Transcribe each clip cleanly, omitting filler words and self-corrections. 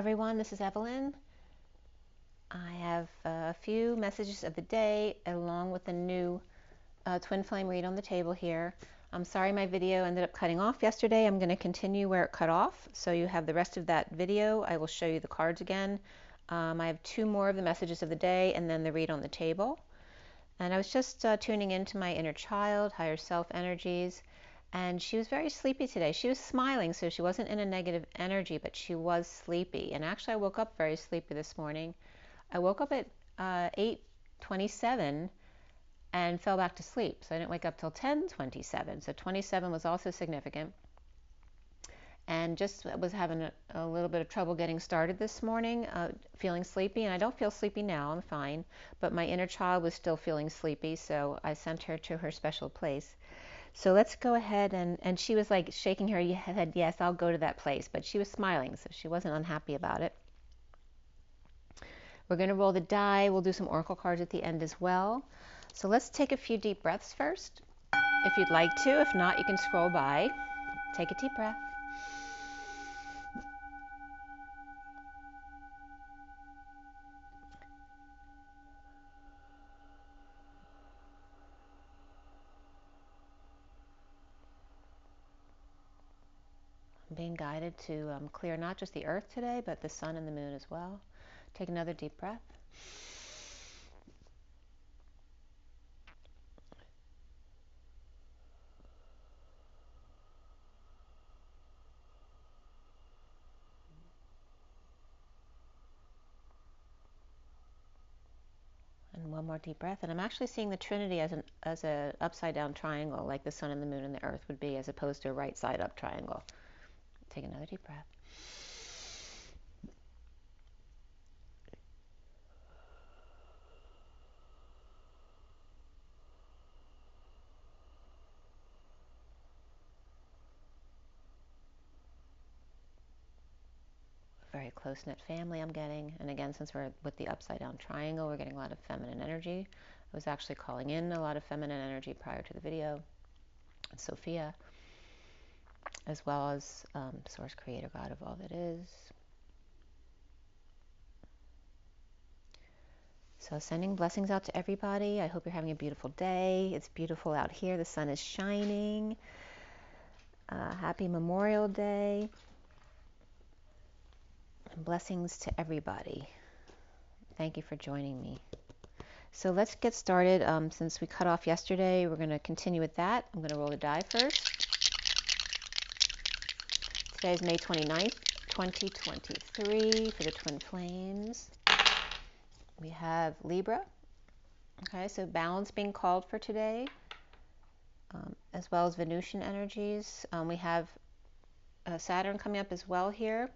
Everyone, this is Evelyn. I have a few messages of the day along with a new twin flame read on the table here. I'm sorry my video ended up cutting off yesterday. I'm going to continue where it cut off, so you have the rest of that video. I will show you the cards again. I have two more of the messages of the day and then the read on the table. And I was just tuning into my inner child, higher self energies. And she was very sleepy today. She was smiling, so she wasn't in a negative energy, but she was sleepy. And actually, I woke up very sleepy this morning. I woke up at 8:27 and fell back to sleep. So I didn't wake up till 10:27. So 27 was also significant. And just was having a little bit of trouble getting started this morning, feeling sleepy. And I don't feel sleepy now, I'm fine. But my inner child was still feeling sleepy, so I sent her to her special place. So let's go ahead, and she was like shaking her head, yes, I'll go to that place. But she was smiling, so she wasn't unhappy about it. We're going to roll the die. We'll do some oracle cards at the end as well. So let's take a few deep breaths first, if you'd like to. If not, you can scroll by. Take a deep breath. I'm being guided to clear not just the earth today, but the sun and the moon as well. Take another deep breath. And one more deep breath. And I'm actually seeing the Trinity as a upside down triangle, like the sun and the moon and the earth would be, as opposed to a right side up triangle. Take another deep breath. Very close-knit family I'm getting. And again, since we're with the upside down triangle, we're getting a lot of feminine energy. I was actually calling in a lot of feminine energy prior to the video. Sophia, as well as Source, Creator, God of all that is. So sending blessings out to everybody. I hope you're having a beautiful day. It's beautiful out here. The sun is shining. Happy Memorial Day. Blessings to everybody. Thank you for joining me. So let's get started. Since we cut off yesterday, we're going to continue with that. I'm going to roll the die first. Today is May 29th, 2023 for the Twin Flames. We have Libra. Okay, so balance being called for today, as well as Venusian energies. We have Saturn coming up as well here.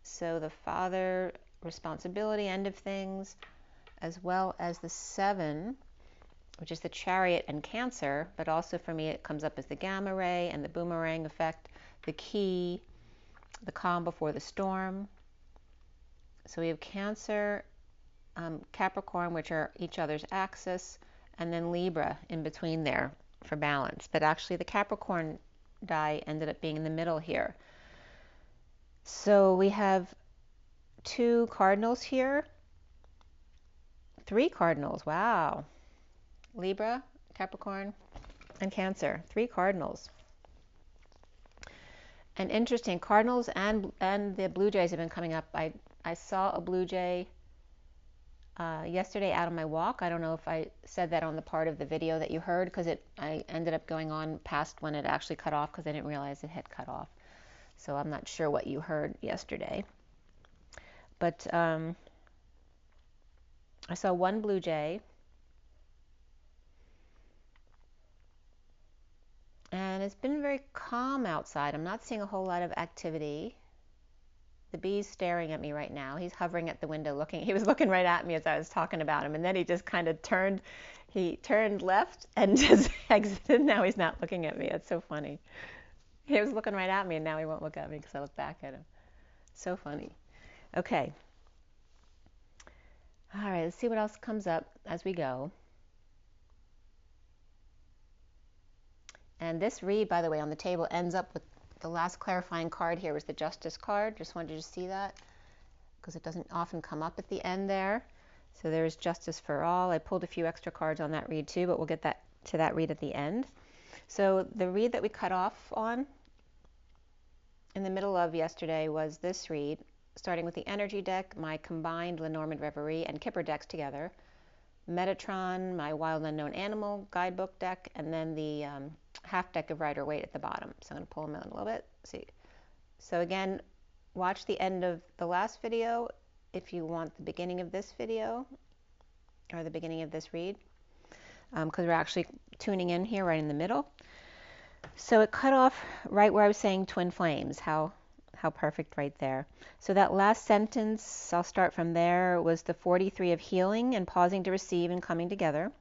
So the father, responsibility, end of things, as well as the 7, which is the Chariot and Cancer, but also for me it comes up as the gamma ray and the boomerang effect, the key, the calm before the storm. So we have Cancer, Capricorn, which are each other's axis, and then Libra in between there for balance. But actually the Capricorn die ended up being in the middle here. So we have 2 cardinals here, 3 cardinals, wow. Libra, Capricorn, and Cancer, 3 cardinals. And interesting, cardinals and the blue jays have been coming up. I saw a blue jay yesterday out on my walk. I don't know if I said that on the part of the video that you heard, because I ended up going on past when it actually cut off, because I didn't realize it had cut off. So I'm not sure what you heard yesterday. But I saw 1 blue jay. And it's been very calm outside. I'm not seeing a whole lot of activity. The bee's staring at me right now. He's hovering at the window looking. He was looking right at me as I was talking about him. And then he just kind of turned left and just exited. Now he's not looking at me. It's so funny. He was looking right at me, and now he won't look at me because I look back at him. So funny. Okay. All right, let's see what else comes up as we go. And this read, by the way, on the table ends up with the last clarifying card here was the Justice card. Just wanted you to see that. because it doesn't often come up at the end there. So there's justice for all. I pulled a few extra cards on that read too, but we'll get to that read at the end. So the read that we cut off on in the middle of yesterday was this read, starting with the energy deck, my combined Lenormand, Reverie, and Kipper decks together, Metatron, my Wild Unknown Animal guidebook deck, and then the half deck of Rider-Waite at the bottom. So I'm going to pull them in a little bit. See. So again, watch the end of the last video if you want the beginning of this video or the beginning of this read, because we're actually tuning in here right in the middle. So it cut off right where I was saying twin flames. How perfect right there. So that last sentence, I'll start from there, was the 43 of healing and pausing to receive and coming together.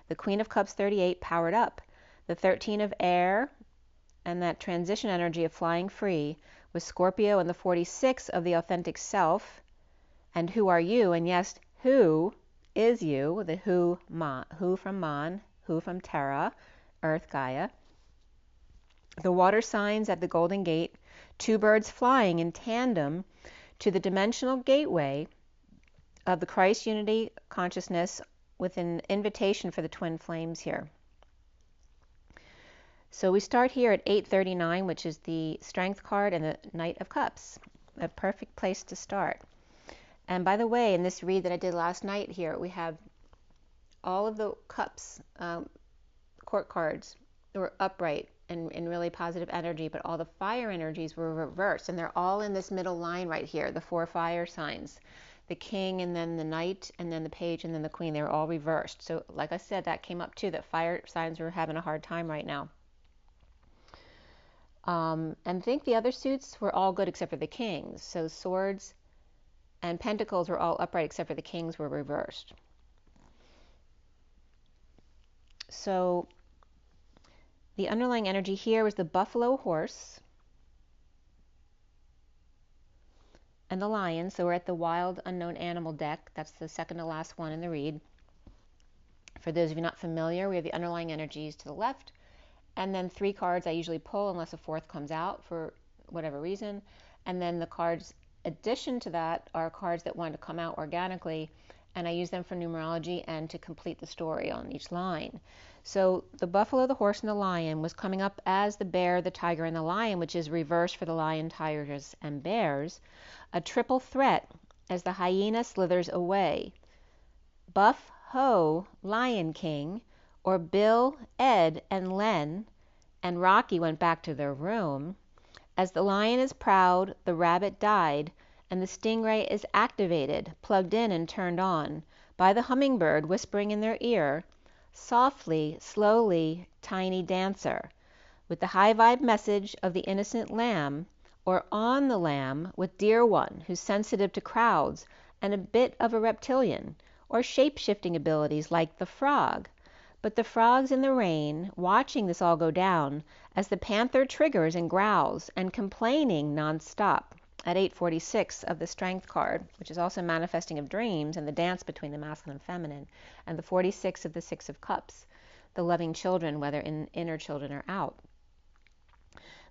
The Queen of Cups 38 powered up. The 13 of air and that transition energy of flying free with Scorpio and the 46 of the authentic self. And who are you? And yes, who is you? The who from Mon, who from Terra, Earth, Gaia. The water signs at the Golden Gate, two birds flying in tandem to the dimensional gateway of the Christ unity consciousness with an invitation for the twin flames here. So we start here at 839, which is the Strength card and the Knight of Cups. A perfect place to start. And by the way, in this read that I did last night here, we have all of the cups, court cards, were upright and really positive energy, but all the fire energies were reversed, and they're all in this middle line right here, the 4 fire signs. The King, and then the Knight, and then the Page, and then the Queen. They were all reversed. So like I said, that came up too, that fire signs were having a hard time right now. And I think the other suits were all good except for the Kings. So Swords and Pentacles were all upright except for the Kings were reversed. So the underlying energy here was the buffalo horse and the lion. So we're at the Wild Unknown Animal deck. That's the second to last one in the read. For those of you not familiar, we have the underlying energies to the left, and then 3 cards I usually pull unless a 4th comes out for whatever reason. And then the cards addition to that are cards that want to come out organically, and I use them for numerology and to complete the story on each line. So the buffalo, the horse, and the lion was coming up as the bear, the tiger, and the lion, which is reversed for the lion, tigers, and bears. A triple threat as the hyena slithers away. Buff, Ho, Lion King, or Bill, Ed, and Len, and Rocky went back to their room. As the lion is proud, the rabbit died, and the stingray is activated, plugged in and turned on, by the hummingbird whispering in their ear, softly, slowly, tiny dancer, with the high vibe message of the innocent lamb, or on the lamb with dear one who's sensitive to crowds and a bit of a reptilian, or shape-shifting abilities like the frog. But the frog's in the rain, watching this all go down, as the panther triggers and growls and complaining non-stop at 846 of the Strength card, which is also manifesting of dreams and the dance between the masculine and feminine, and the 46 of the 6 of Cups, the loving children, whether inner children or out.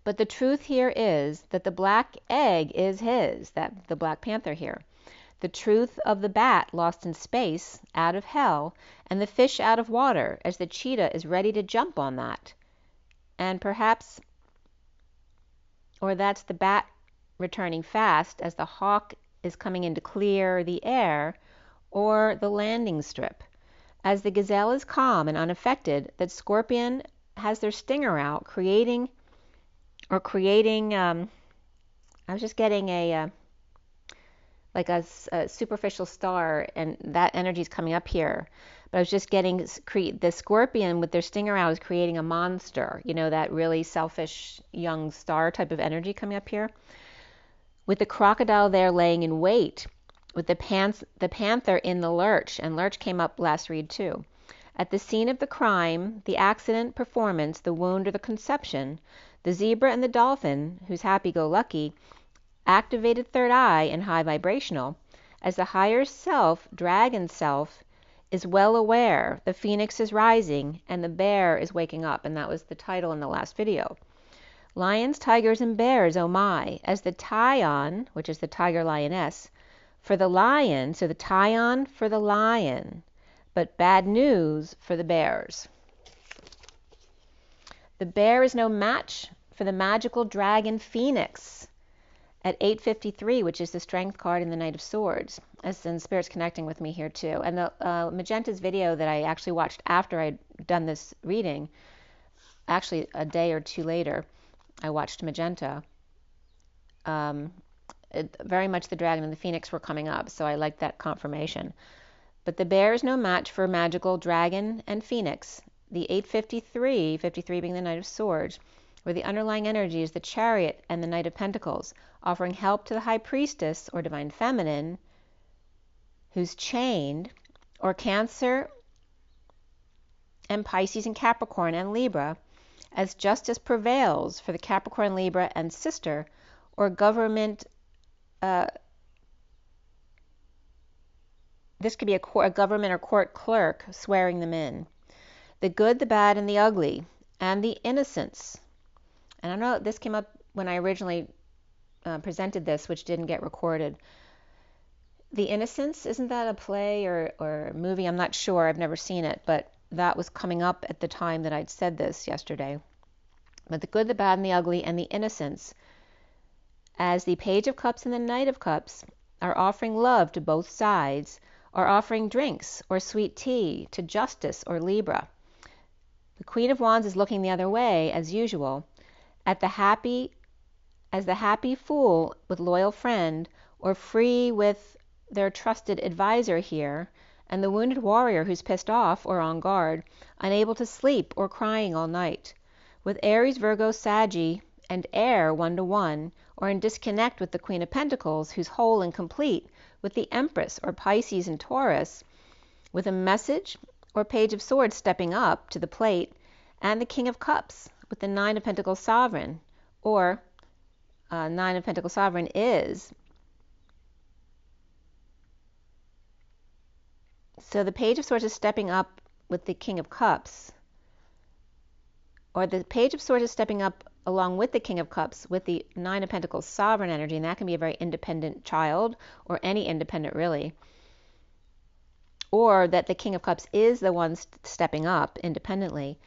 But the truth here is that the black egg is his, the Black Panther here. The truth of the bat lost in space, out of hell, and the fish out of water, as the cheetah is ready to jump on that. And perhaps, or that's the bat returning fast as the hawk is coming in to clear the air, or the landing strip. As the gazelle is calm and unaffected, that scorpion has their stinger out, creating, I was just getting a superficial star, and that energy is coming up here. But I was just getting the scorpion with their stinger out is creating a monster, you know, that really selfish young star type of energy coming up here. With the crocodile there laying in wait, with the panther in the lurch, and lurch came up last read too. At the scene of the crime, the accident, performance, the wound, or the conception, the zebra and the dolphin, who's happy-go-lucky, activated third eye and high vibrational, as the higher self, dragon self, is well aware the phoenix is rising and the bear is waking up, and that was the title in the last video. Lions, tigers, and bears, oh my, as the Tyon, which is the tiger lioness, for the lion, so the tie-on for the lion, but bad news for the bears. The bear is no match for the magical dragon Phoenix at 853, which is the strength card in the Knight of Swords, as in Spirit's connecting with me here too. And the Magenta's video that I actually watched after I'd done this reading, actually a day or two later, I watched Magenta. Very much the dragon and the phoenix were coming up, so I liked that confirmation. But the bear is no match for magical dragon and phoenix. The 853, 53 being the Knight of Swords, where the underlying energy is the Chariot and the Knight of Pentacles, offering help to the High Priestess or Divine Feminine, who's chained, or Cancer and Pisces and Capricorn and Libra, as justice prevails for the Capricorn, Libra, and sister, or government. This could be a government or court clerk swearing them in. The good, the bad, and the ugly, and the innocents. And I know this came up when I originally presented this, which didn't get recorded. The Innocents, isn't that a play or movie? I'm not sure. I've never seen it, but that was coming up at the time that I'd said this yesterday. But the good, the bad, and the ugly, and the innocents, as the Page of Cups and the Knight of Cups are offering love to both sides, or offering drinks or sweet tea to Justice or Libra. The Queen of Wands is looking the other way, as usual, at the happy fool with loyal friend, or free with their trusted advisor here, and the wounded warrior who's pissed off or on guard, unable to sleep or crying all night, with Aries, Virgo, Saggy, and Air 1-to-1, or in disconnect with the Queen of Pentacles, who's whole and complete, with the Empress or Pisces and Taurus, with a message or Page of Swords stepping up to the plate, and the King of Cups, with the Nine of Pentacles Sovereign, or Nine of Pentacles Sovereign is. So the Page of Swords is stepping up with the King of Cups, or the Page of Swords is stepping up along with the King of Cups with the Nine of Pentacles Sovereign energy, and that can be a very independent child, or any independent really. Or that the King of Cups is the one stepping up independently,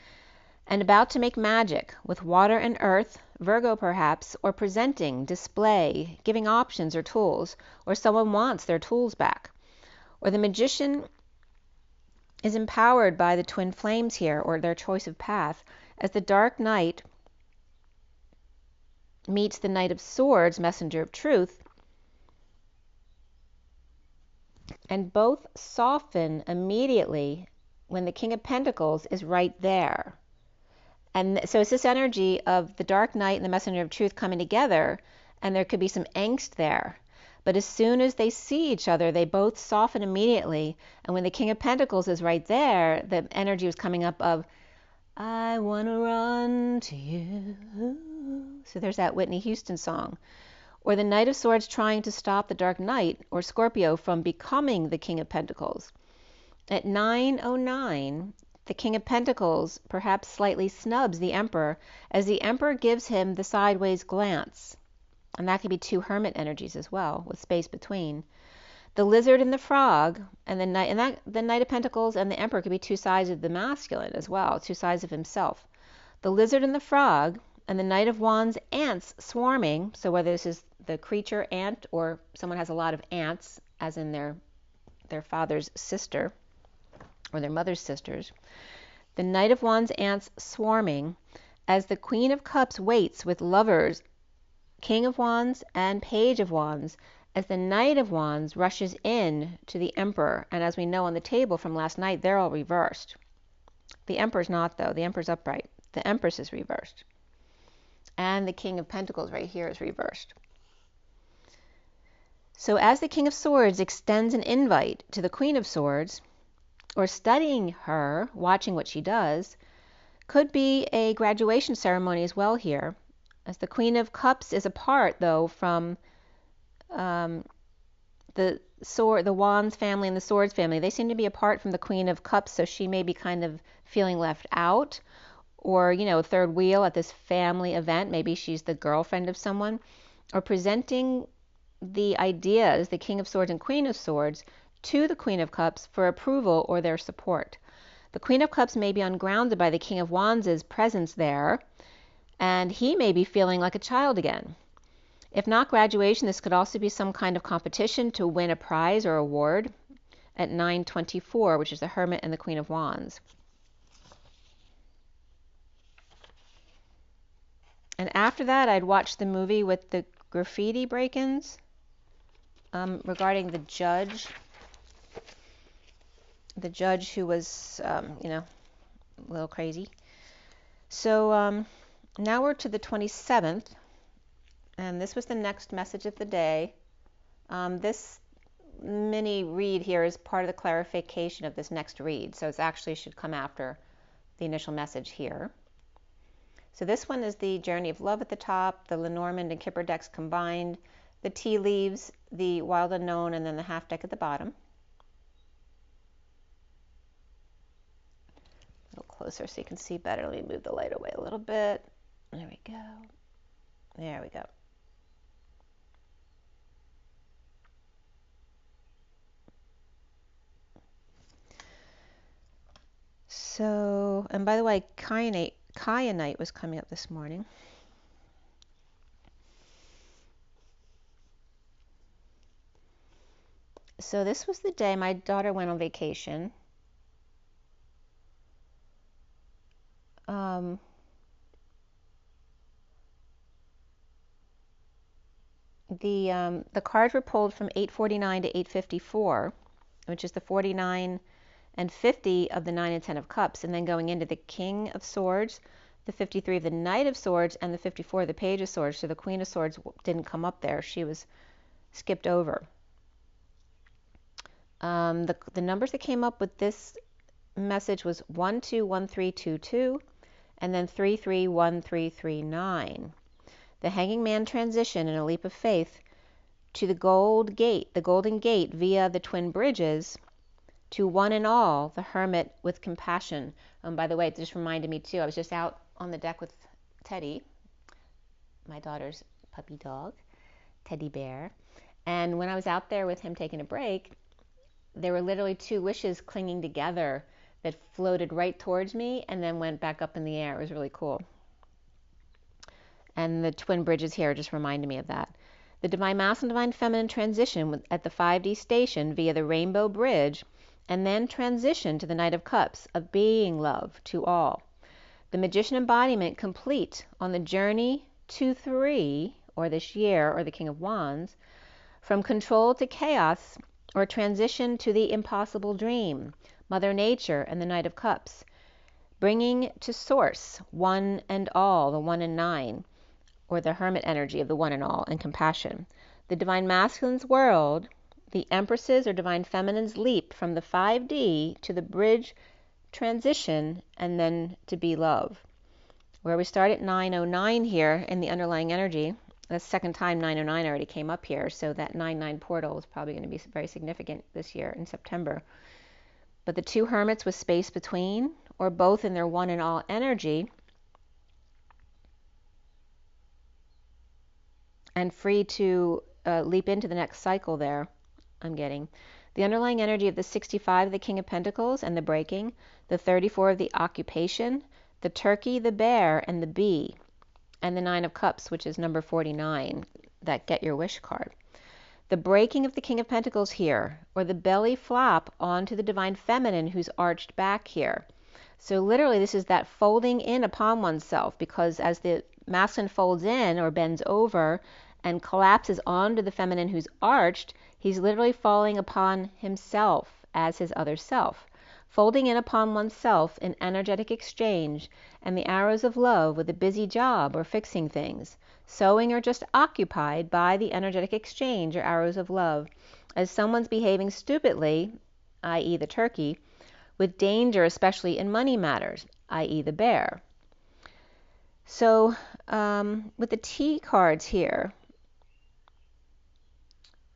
and about to make magic with water and earth, Virgo perhaps, or presenting, display, giving options or tools, or someone wants their tools back. Or the Magician is empowered by the twin flames here, or their choice of path, as the Dark Knight meets the Knight of Swords, messenger of truth, and both soften immediately when the King of Pentacles is right there. And so it's this energy of the Dark Knight and the messenger of truth coming together, and there could be some angst there. But as soon as they see each other, they both soften immediately. And when the King of Pentacles is right there, the energy was coming up of, I want to run to you. So there's that Whitney Houston song. Or the Knight of Swords trying to stop the Dark Knight, or Scorpio, from becoming the King of Pentacles. At 9:09, the King of Pentacles perhaps slightly snubs the Emperor, as the Emperor gives him the sideways glance. And that could be two hermit energies as well, with space between. The Lizard and the Frog, and the Knight of Pentacles and the Emperor could be two sides of the masculine as well, two sides of himself. The Lizard and the Frog, and the Knight of Wands, ants swarming. So whether this is the creature ant, or someone has a lot of ants, as in their father's sister, or their mother's sisters. The Knight of Wands ants swarming, as the Queen of Cups waits with lovers, King of Wands and Page of Wands, as the Knight of Wands rushes in to the Emperor. And as we know on the table from last night, they're all reversed. The Emperor's not, though. The Emperor's upright. The Empress is reversed. And the King of Pentacles right here is reversed. So as the King of Swords extends an invite to the Queen of Swords, or studying her, watching what she does, could be a graduation ceremony as well here, as the Queen of Cups is apart, though, from the Wands family and the Swords family. They seem to be apart from the Queen of Cups, so she may be kind of feeling left out, or, third wheel at this family event. Maybe she's the girlfriend of someone, or presenting the ideas, the King of Swords and Queen of Swords, to the Queen of Cups for approval or their support. The Queen of Cups may be ungrounded by the King of Wands' presence there, and he may be feeling like a child again. If not graduation, this could also be some kind of competition to win a prize or award at 924, which is the Hermit and the Queen of Wands. And after that, I'd watch the movie with the graffiti break-ins regarding the judge who was, you know, a little crazy. So now we're to the 27th, and this was the next message of the day. This mini read here is part of the clarification of this next read, so it actually should come after the initial message here. So this one is the Journey of Love at the top, the Lenormand and Kipper decks combined, the tea leaves, the Wild Unknown, and then the half deck at the bottom. A little closer so you can see better. Let me move the light away a little bit. There we go. There we go. So, and by the way, Kyanite was coming up this morning. So this was the day my daughter went on vacation. The cards were pulled from 849 to 854, which is the 49 and 50 of the 9 and 10 of Cups, and then going into the King of Swords, the 53 of the Knight of Swords, and the 54 of the Page of Swords. So the Queen of Swords didn't come up there. She was skipped over. The numbers that came up with this message was 121322 and then 331339. The Hanging Man transition in a leap of faith to the Golden Gate via the Twin Bridges to one and all, the Hermit with compassion. By the way, it just reminded me too, I was just out on the deck with Teddy, my daughter's puppy dog, Teddy Bear. And when I was out there with him taking a break, there were literally two wishes clinging together that floated right towards me and then went back up in the air. It was really cool. And the Twin Bridges here just reminded me of that. The Divine Masculine, Divine Feminine transition at the 5D station via the Rainbow Bridge, and then transition to the Knight of Cups of being love to all. The Magician embodiment complete on the journey to 3, or this year, or the King of Wands, from control to chaos, or transition to the impossible dream, Mother Nature and the Knight of Cups, bringing to source one and all, the 1 and 9, or the Hermit energy of the 1 and all, and compassion. The Divine Masculine's world, the Empress's or Divine Feminine's leap from the 5D to the bridge transition, and then to be love. Where we start at 909 here in the underlying energy, the second time 909 already came up here, so that 99 portal is probably going to be very significant this year in September. But the two Hermits with space between, or both in their 1 and all energy, and free to leap into the next cycle there, I'm getting. The underlying energy of the 65 of the King of Pentacles and the breaking, the 34 of the occupation, the turkey, the bear, and the bee, and the 9 of Cups, which is number 49, that Get Your Wish card. The breaking of the King of Pentacles here, or the belly flop onto the Divine Feminine who's arched back here. So literally this is that folding in upon oneself, because as the masculine folds in or bends over and collapses onto the feminine who's arched, he's literally falling upon himself as his other self, folding in upon oneself in energetic exchange, and the arrows of love with a busy job or fixing things, sewing or just occupied by the energetic exchange or arrows of love, as someone's behaving stupidly, i.e. the turkey, with danger, especially in money matters, i.e. the bear. So with the T cards here,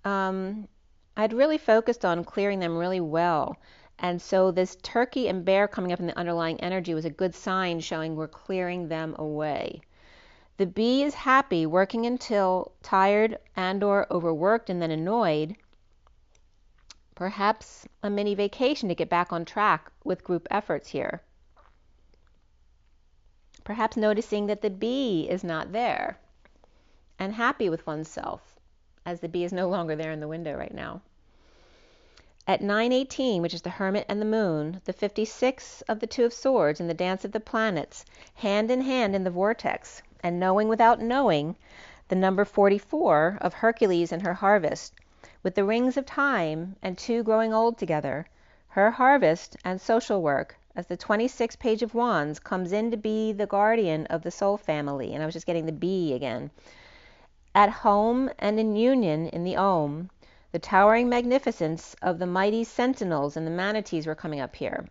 I'd really focused on clearing them really well. And so this turkey and bear coming up in the underlying energy was a good sign showing we're clearing them away. The bee is happy, working until tired and or overworked and then annoyed. Perhaps a mini vacation to get back on track with group efforts here. Perhaps noticing that the bee is not there and happy with oneself, as the bee is no longer there in the window right now. At 9:18, which is the Hermit and the Moon, the 56 of the Two of Swords in the Dance of the Planets, hand in hand in the vortex, and knowing without knowing, the number 44 of Hercules and her harvest, with the rings of time and two growing old together, her harvest and social work, as the 26th page of Wands comes in to be the guardian of the soul family. And I was just getting the bee again. At home and in union in the Om, the towering magnificence of the mighty sentinels and the manatees were coming up here.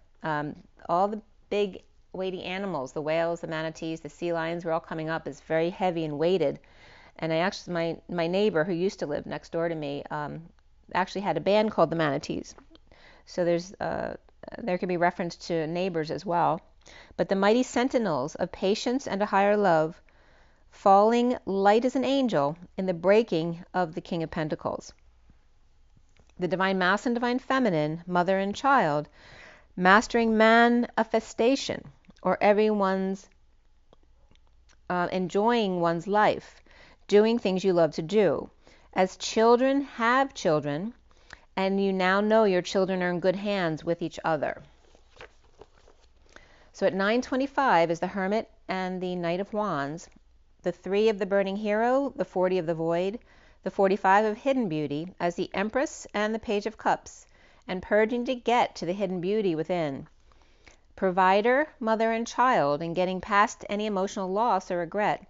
All the big weighty animals, the whales, the manatees, the sea lions, were all coming up as very heavy and weighted. And I actually, my neighbor who used to live next door to me actually had a band called the Manatees. So there can be reference to neighbors as well. But the mighty sentinels of patience and a higher love, falling light as an angel in the breaking of the King of Pentacles. The Divine Mass and Divine Feminine, mother and child, mastering manifestation, or everyone's enjoying one's life, doing things you love to do. As children have children, and you now know your children are in good hands with each other. So at 9:25 is the Hermit and the Knight of Wands, the 3 of the Burning Hero, the 40 of the Void, the 45 of Hidden Beauty, as the Empress and the Page of Cups, and purging to get to the hidden beauty within. Provider, mother, and child, and getting past any emotional loss or regret,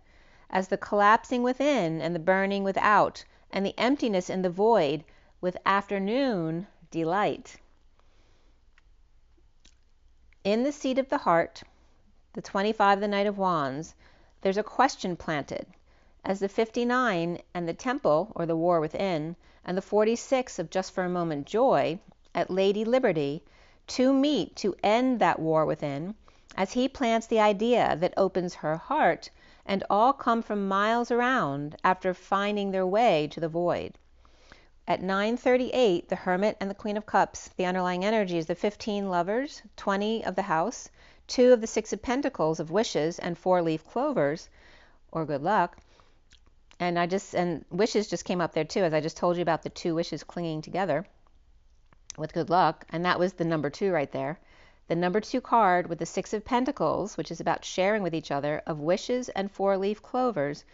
as the collapsing within and the burning without, and the emptiness in the void with afternoon delight. In the seat of the heart, the 25 of the Knight of Wands, there's a question planted, as the 59 and the Temple, or the War Within, and the 46 of Just for a Moment Joy, at Lady Liberty, two meet to end that war within, as he plants the idea that opens her heart, and all come from miles around after finding their way to the void. At 9:38, the Hermit and the Queen of Cups, the underlying energy is the 15 lovers, 20 of the house, 2 of the 6 of Pentacles of wishes, and 4-leaf clovers, or good luck. And wishes just came up there too, as I just told you about the 2 wishes clinging together with good luck, and that was the number 2 right there. The number 2 card with the 6 of Pentacles, which is about sharing with each other, of wishes and 4-leaf clovers,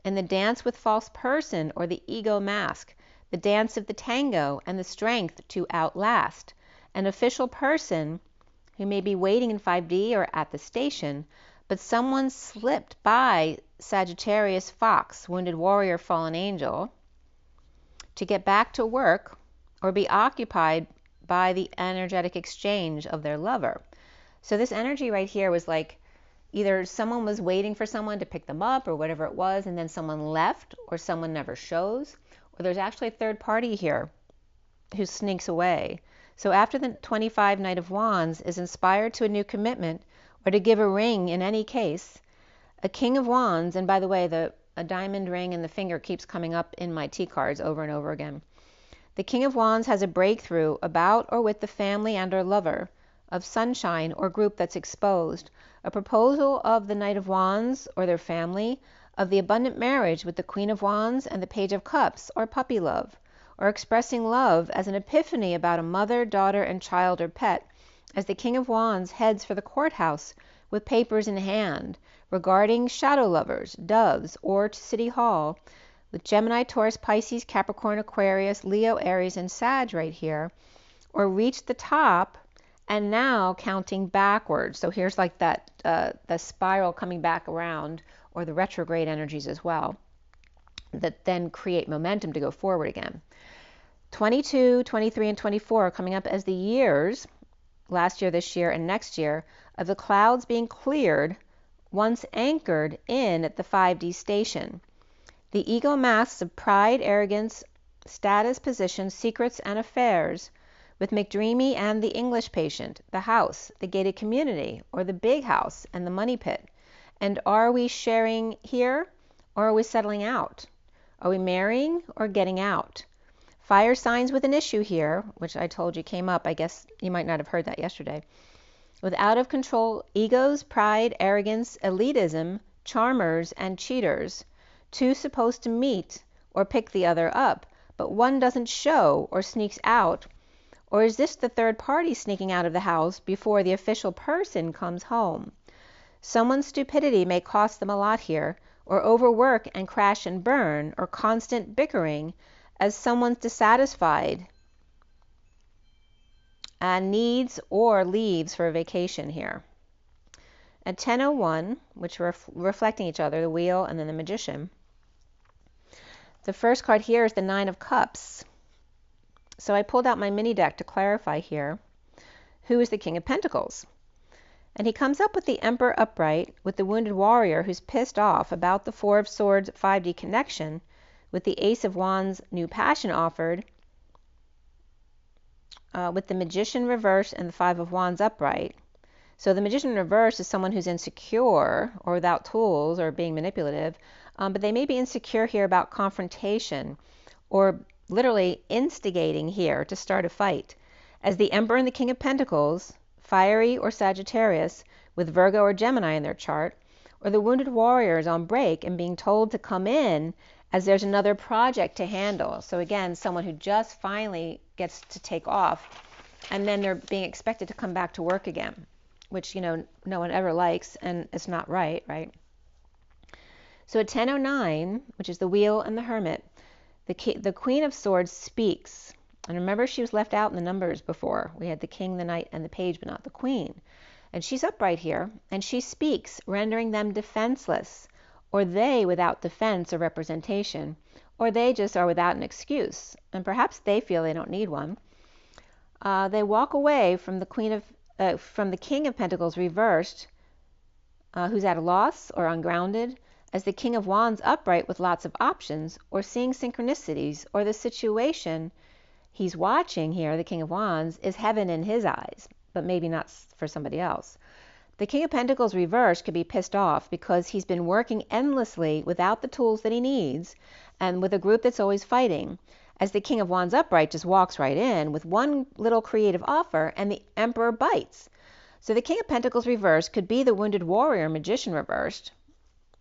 and the dance with false person, or the ego mask, the dance of the tango and the strength to outlast. An official person who may be waiting in 5D or at the station, but someone slipped by Sagittarius Fox, wounded warrior, fallen angel, to get back to work or be occupied by the energetic exchange of their lover. So this energy right here was like either someone was waiting for someone to pick them up or whatever it was, and then someone left, or someone never shows, or there's actually a third party here who sneaks away. So after the 25 Knight of Wands is inspired to a new commitment, or to give a ring in any case, a King of Wands, and by the way, a diamond ring and the finger keeps coming up in my T cards over and over again. The King of Wands has a breakthrough about or with the family and or lover of sunshine or group that's exposed, a proposal of the Knight of Wands or their family, of the abundant marriage with the Queen of Wands and the Page of Cups, or puppy love, or expressing love as an epiphany about a mother, daughter, and child or pet, as the King of Wands heads for the courthouse with papers in hand, regarding shadow lovers, doves, or to City Hall, with Gemini, Taurus, Pisces, Capricorn, Aquarius, Leo, Aries, and Sag right here, or reach the top and now counting backwards. So here's like that the spiral coming back around, or the retrograde energies as well, that then create momentum to go forward again. 22, 23, and 24 are coming up as the years, last year, this year, and next year, of the clouds being cleared once anchored in at the 5D station. The ego masks of pride, arrogance, status, position, secrets, and affairs, with McDreamy and the English patient, the house, the gated community, or the big house and the money pit, And are we sharing here, or are we settling out? Are we marrying or getting out? Fire signs with an issue here, which I told you came up. I guess you might not have heard that yesterday. With out of control egos, pride, arrogance, elitism, charmers, and cheaters. Two supposed to meet or pick the other up, but one doesn't show or sneaks out. Or is this the third party sneaking out of the house before the official person comes home? Someone's stupidity may cost them a lot here, or overwork and crash and burn, or constant bickering, as someone's dissatisfied and needs or leaves for a vacation here. At 10:01, which are reflecting each other, the Wheel and then the Magician, the first card here is the Nine of Cups. So I pulled out my mini deck to clarify here who is the King of Pentacles. And he comes up with the Emperor upright with the Wounded Warrior who's pissed off about the Four of Swords 5D connection with the Ace of Wands new passion offered, with the Magician reversed and the Five of Wands upright. So the Magician reversed is someone who's insecure or without tools or being manipulative, but they may be insecure here about confrontation or literally instigating here to start a fight. As the Emperor and the King of Pentacles, fiery or Sagittarius, with Virgo or Gemini in their chart, or the Wounded Warrior is on break and being told to come in as there's another project to handle. So again, someone who just finally gets to take off, and then they're being expected to come back to work again, which, you know, no one ever likes, and it's not right, right? So at 10:09, which is the Wheel and the Hermit, the Queen of Swords speaks. And remember, she was left out in the numbers before. We had the King, the Knight, and the Page, but not the Queen. And she's upright here, and she speaks, rendering them defenseless, or they without defense or representation, or they just are without an excuse, and perhaps they feel they don't need one. They walk away from the King of Pentacles reversed, who's at a loss or ungrounded, as the King of Wands upright with lots of options, or seeing synchronicities, or the situation he's watching here, the King of Wands, is heaven in his eyes, but maybe not for somebody else. The King of Pentacles reversed could be pissed off because he's been working endlessly without the tools that he needs and with a group that's always fighting, as the King of Wands upright just walks right in with one little creative offer and the Emperor bites. So the King of Pentacles reversed could be the Wounded Warrior Magician reversed,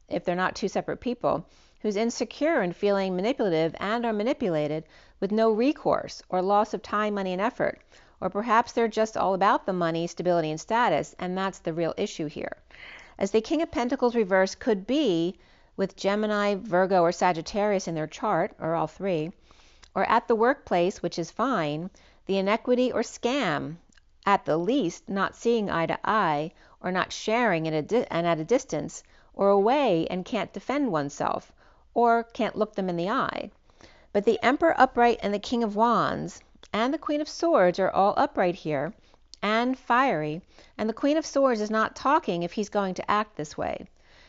if they're not two separate people, who's insecure and feeling manipulative and are manipulated with no recourse or loss of time, money, and effort. Or perhaps they're just all about the money, stability, and status, and that's the real issue here. As the King of Pentacles reversed could be with Gemini, Virgo, or Sagittarius in their chart, or all three, or at the workplace, which is fine, the inequity or scam, at the least, not seeing eye to eye, or not sharing and at a distance, or away and can't defend oneself, or can't look them in the eye. But the Emperor upright and the King of Wands and the Queen of Swords are all upright here and fiery, and the Queen of Swords is not talking if he's going to act this way.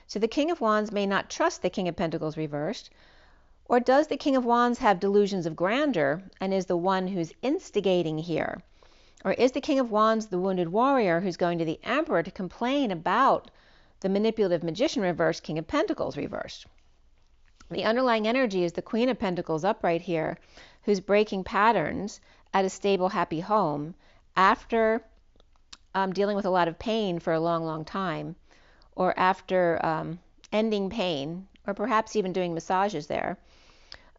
So the King of Wands may not trust the King of Pentacles reversed, or does the King of Wands have delusions of grandeur and is the one who's instigating here? Or is the King of Wands the Wounded Warrior who's going to the Emperor to complain about the manipulative Magician reversed, King of Pentacles reversed? The underlying energy is the Queen of Pentacles upright here, who's breaking patterns at a stable, happy home after dealing with a lot of pain for a long, long time, or after ending pain, or perhaps even doing massages there.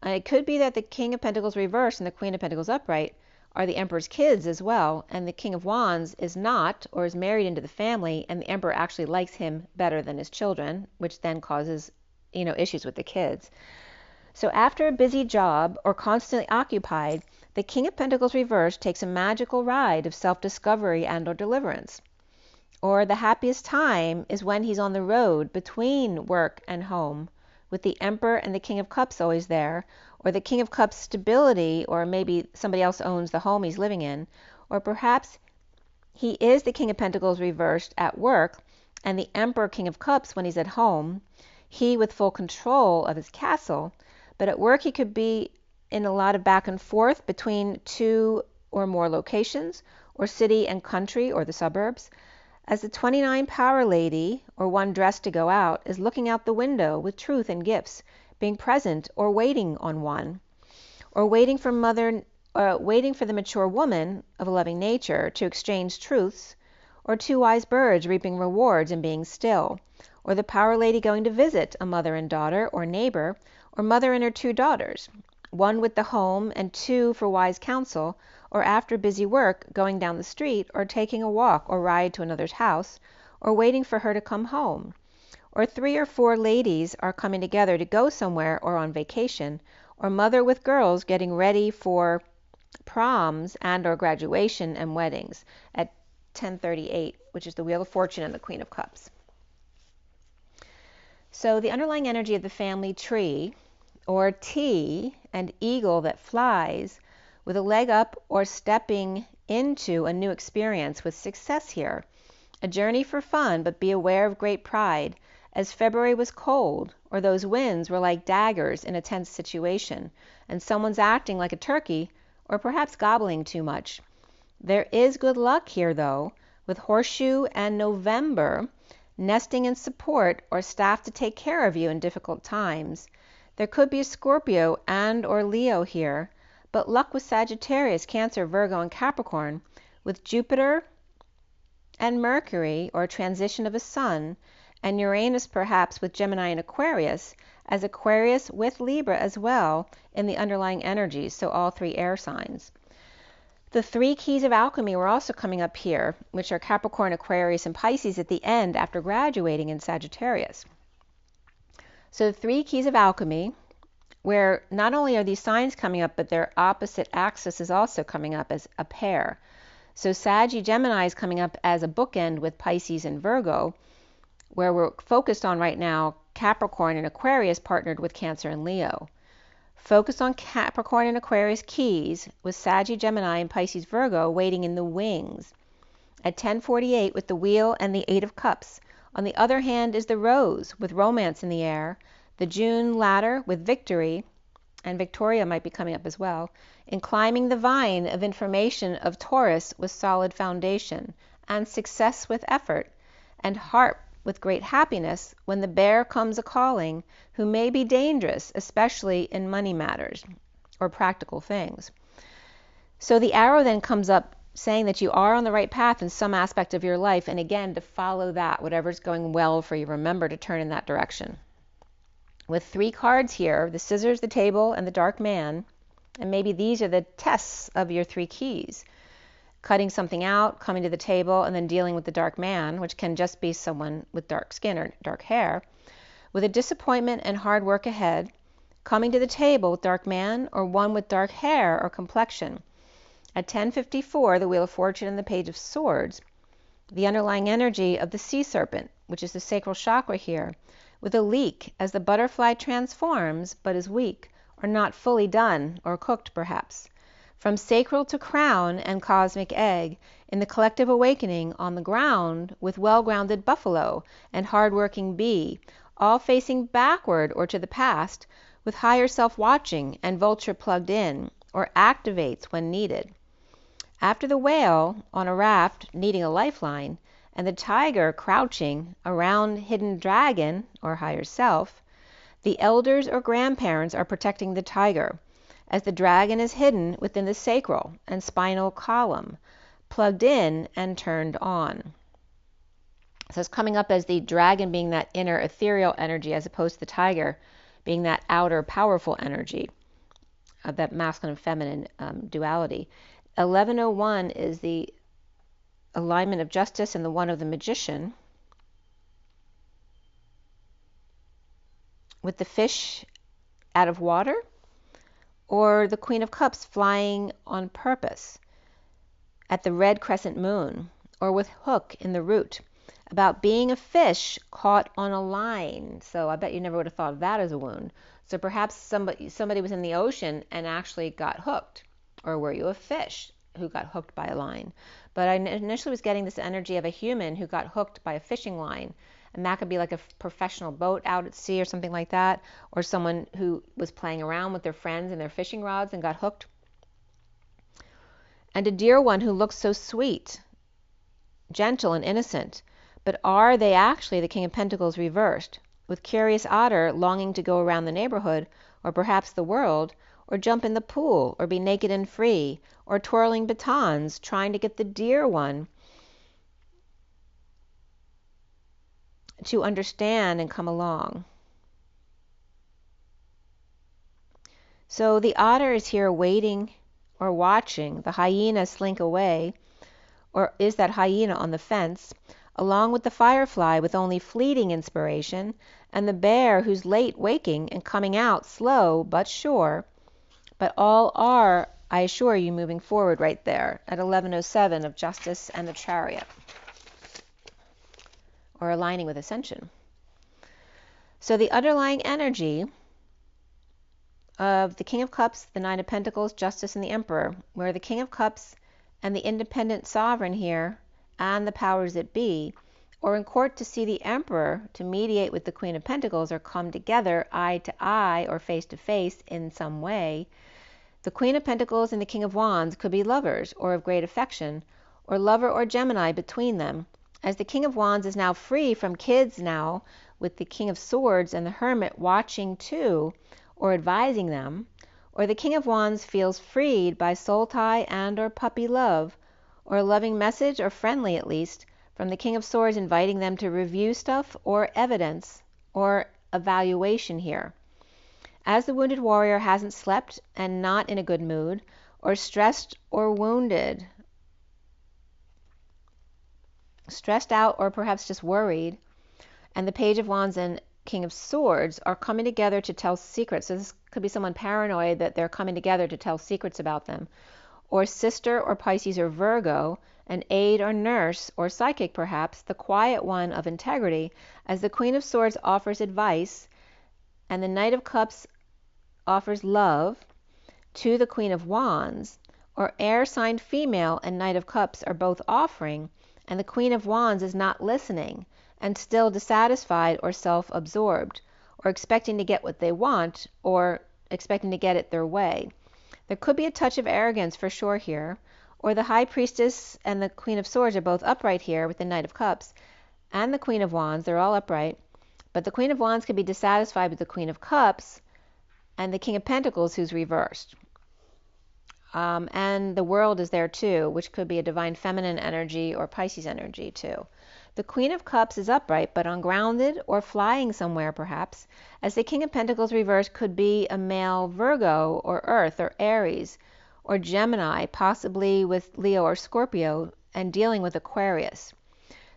It could be that the King of Pentacles reversed and the Queen of Pentacles upright are the Emperor's kids as well, and the King of Wands is not, or is married into the family, and the Emperor actually likes him better than his children, which then causes, you know, issues with the kids. So after a busy job or constantly occupied, the King of Pentacles reversed takes a magical ride of self-discovery and or deliverance. Or the happiest time is when he's on the road between work and home, with the Emperor and the King of Cups always there, or the King of Cups stability, or maybe somebody else owns the home he's living in, or perhaps he is the King of Pentacles reversed at work, and the Emperor King of Cups when he's at home, he with full control of his castle, but at work he could be in a lot of back and forth between two or more locations, or city and country, or the suburbs, as the 29 power lady, or one dressed to go out, is looking out the window with truth and gifts, being present or waiting on one, or waiting for the mature woman of a loving nature to exchange truths, or two wise birds reaping rewards and being still, or the power lady going to visit a mother and daughter or neighbor, or mother and her two daughters, one with the home and two for wise counsel, or after busy work going down the street, or taking a walk or ride to another's house, or waiting for her to come home, or 3 or 4 ladies are coming together to go somewhere or on vacation, or mother with girls getting ready for proms and or graduation and weddings at 10:38, which is the Wheel of Fortune and the Queen of Cups. So the underlying energy of the family tree, or T, and eagle that flies with a leg up or stepping into a new experience with success here. A journey for fun, but be aware of great pride, as February was cold, or those winds were like daggers in a tense situation, and someone's acting like a turkey, or perhaps gobbling too much. There is good luck here, though, with horseshoe and November, nesting in support or staff to take care of you in difficult times. There could be a Scorpio and or Leo here, but luck with Sagittarius, Cancer, Virgo, and Capricorn, with Jupiter and Mercury, or transition of a sun, and Uranus perhaps with Gemini and Aquarius, as Aquarius with Libra as well in the underlying energies, so all 3 air signs. The 3 keys of alchemy were also coming up here, which are Capricorn, Aquarius, and Pisces at the end after graduating in Sagittarius. So the 3 keys of alchemy, where not only are these signs coming up, but their opposite axis is also coming up as a pair. So Saggy Gemini is coming up as a bookend with Pisces and Virgo, where we're focused on right now Capricorn and Aquarius partnered with Cancer and Leo. Focus on Capricorn and Aquarius keys with Saggy Gemini and Pisces Virgo waiting in the wings. At 10:48 with the Wheel and the 8 of Cups. On the other hand is the Rose with romance in the air, the June ladder with victory, and Victoria might be coming up as well, in climbing the vine of information of Taurus with solid foundation, and success with effort, and Harp with great happiness when the bear comes a-calling, who may be dangerous, especially in money matters or practical things. So the arrow then comes up saying that you are on the right path in some aspect of your life, and again, to follow that, whatever's going well for you, remember to turn in that direction. With 3 cards here, the Scissors, the Table, and the Dark Man, and maybe these are the tests of your 3 keys. Cutting something out, coming to the table, and then dealing with the Dark Man, which can just be someone with dark skin or dark hair, with a disappointment and hard work ahead, coming to the table with Dark Man, or one with dark hair or complexion. At 10:54, the Wheel of Fortune and the Page of Swords, the underlying energy of the Sea Serpent, which is the sacral chakra here, with a leak as the butterfly transforms but is weak, or not fully done, or cooked perhaps. From sacral to crown and cosmic egg, in the collective awakening on the ground with well-grounded buffalo and hard-working bee, all facing backward or to the past, with higher self-watching and vulture plugged in, or activates when needed. After the whale on a raft needing a lifeline, and the tiger crouching around hidden dragon, or higher self, the elders or grandparents are protecting the tiger, as the dragon is hidden within the sacral and spinal column, plugged in and turned on. So it's coming up as the dragon being that inner ethereal energy, as opposed to the tiger being that outer powerful energy of that masculine and feminine duality. 11:01 is the alignment of justice and the one of the magician, with the fish out of water, or the Queen of Cups flying on purpose at the red crescent moon, or with hook in the root, about being a fish caught on a line. So I bet you never would have thought of that as a wound. So perhaps somebody was in the ocean and actually got hooked, or were you a fish who got hooked by a line? But I initially was getting this energy of a human who got hooked by a fishing line, and that could be like a professional boat out at sea or something like that, or someone who was playing around with their friends and their fishing rods and got hooked. And a dear one who looks so sweet, gentle and innocent, but are they actually the King of Pentacles reversed, with curious otter longing to go around the neighborhood, or perhaps the world, or jump in the pool, or be naked and free, or twirling batons, trying to get the dear one to understand and come along. So the otter is here waiting or watching the hyena slink away, or is that hyena on the fence, along with the firefly with only fleeting inspiration, and the bear who's late waking and coming out slow but sure. But all are, I assure you, moving forward right there at 1107 of Justice and the Chariot, or aligning with Ascension. So the underlying energy of the King of Cups, the Nine of Pentacles, Justice, and the Emperor, where the King of Cups and the independent sovereign here and the powers that be, or in court to see the Emperor to mediate with the Queen of Pentacles or come together eye to eye or face to face in some way. The Queen of Pentacles and the King of Wands could be lovers or of great affection, or lover or Gemini between them, as the King of Wands is now free from kids now, with the King of Swords and the Hermit watching too, or advising them, or the King of Wands feels freed by soul tie and or puppy love, or a loving message, or friendly at least, from the King of Swords inviting them to review stuff or evidence or evaluation here. As the wounded warrior hasn't slept and not in a good mood, or stressed or wounded, stressed out or perhaps just worried, and the Page of Wands and King of Swords are coming together to tell secrets. So this could be someone paranoid that they're coming together to tell secrets about them. Or sister or Pisces or Virgo, an aide or nurse or psychic perhaps, the quiet one of integrity, as the Queen of Swords offers advice and the Knight of Cups offers love to the Queen of Wands, or air sign female and Knight of Cups are both offering, and the Queen of Wands is not listening and still dissatisfied or self-absorbed, or expecting to get what they want, or expecting to get it their way. There could be a touch of arrogance for sure here, or the High Priestess and the Queen of Swords are both upright here with the Knight of Cups and the Queen of Wands. They're all upright, but the Queen of Wands could be dissatisfied with the Queen of Cups and the King of Pentacles who's reversed. And the World is there too, which could be a divine feminine energy or Pisces energy too. The Queen of Cups is upright but ungrounded or flying somewhere perhaps, as the King of Pentacles reversed could be a male Virgo or Earth or Aries or Gemini, possibly with Leo or Scorpio, and dealing with Aquarius.